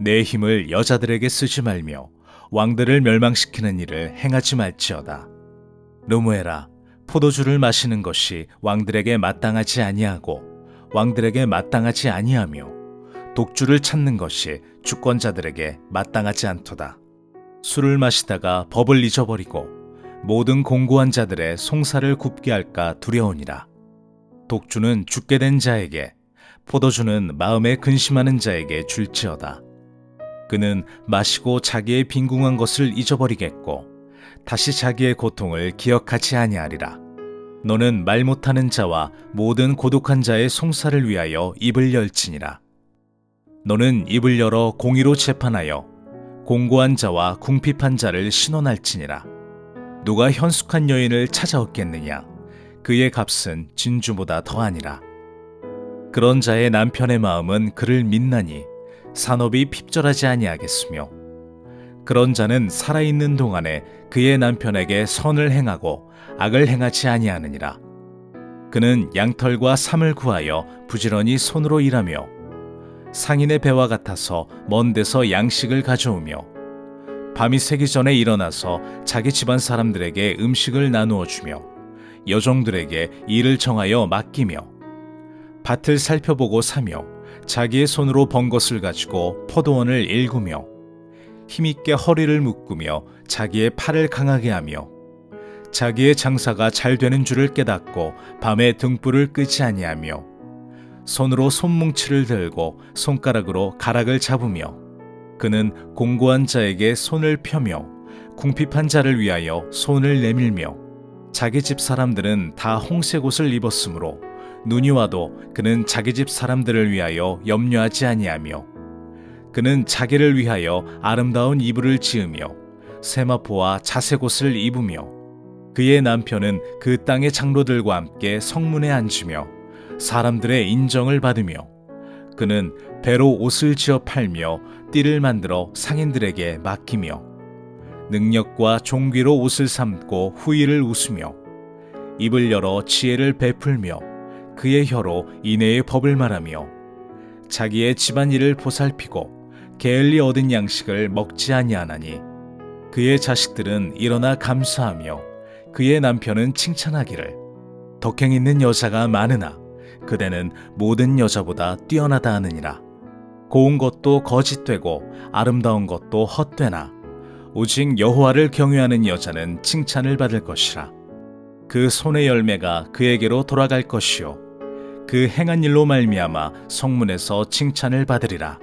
내 힘을 여자들에게 쓰지 말며 왕들을 멸망시키는 일을 행하지 말지어다. 르무엘아, 포도주를 마시는 것이 왕들에게 마땅하지 아니하고 왕들에게 마땅하지 아니하며 독주를 찾는 것이 주권자들에게 마땅하지 않도다. 술을 마시다가 법을 잊어버리고 모든 공고한 자들의 송사를 굽게 할까 두려우니라. 독주는 죽게 된 자에게, 포도주는 마음에 근심하는 자에게 줄지어다. 그는 마시고 자기의 빈궁한 것을 잊어버리겠고 다시 자기의 고통을 기억하지 아니하리라. 너는 말 못하는 자와 모든 고독한 자의 송사를 위하여 입을 열지니라. 너는 입을 열어 공의로 재판하여 공고한 자와 궁핍한 자를 신원할지니라. 누가 현숙한 여인을 찾아 얻겠느냐? 그의 값은 진주보다 더하니라. 그런 자의 남편의 마음은 그를 믿나니 산업이 핍절하지 아니하겠으며 그런 자는 살아있는 동안에 그의 남편에게 선을 행하고 악을 행하지 아니하느니라. 그는 양털과 삼을 구하여 부지런히 손으로 일하며 상인의 배와 같아서 먼 데서 양식을 가져오며 밤이 새기 전에 일어나서 자기 집안 사람들에게 음식을 나누어 주며 여종들에게 일을 정하여 맡기며 밭을 살펴보고 사며 자기의 손으로 번 것을 가지고 포도원을 일구며 힘있게 허리를 묶으며 자기의 팔을 강하게 하며 자기의 장사가 잘 되는 줄을 깨닫고 밤에 등불을 끄지 아니하며 손으로 손뭉치를 들고 손가락으로 가락을 잡으며 그는 공고한 자에게 손을 펴며 궁핍한 자를 위하여 손을 내밀며 자기 집 사람들은 다 홍색 옷을 입었으므로 눈이 와도 그는 자기 집 사람들을 위하여 염려하지 아니하며 그는 자기를 위하여 아름다운 이불을 지으며 세마포와 자색 옷을 입으며 그의 남편은 그 땅의 장로들과 함께 성문에 앉으며 사람들의 인정을 받으며 그는 배로 옷을 지어 팔며 띠를 만들어 상인들에게 맡기며 능력과 종귀로 옷을 삼고 후일을 웃으며 입을 열어 지혜를 베풀며 그의 혀로 인애의 법을 말하며 자기의 집안일을 보살피고 게을리 얻은 양식을 먹지 아니하나니 그의 자식들은 일어나 감사하며 그의 남편은 칭찬하기를 덕행 있는 여자가 많으나 그대는 모든 여자보다 뛰어나다 하느니라. 고운 것도 거짓되고 아름다운 것도 헛되나 오직 여호와를 경외하는 여자는 칭찬을 받을 것이라. 그 손의 열매가 그에게로 돌아갈 것이요 그 행한 일로 말미암아 성문에서 칭찬을 받으리라.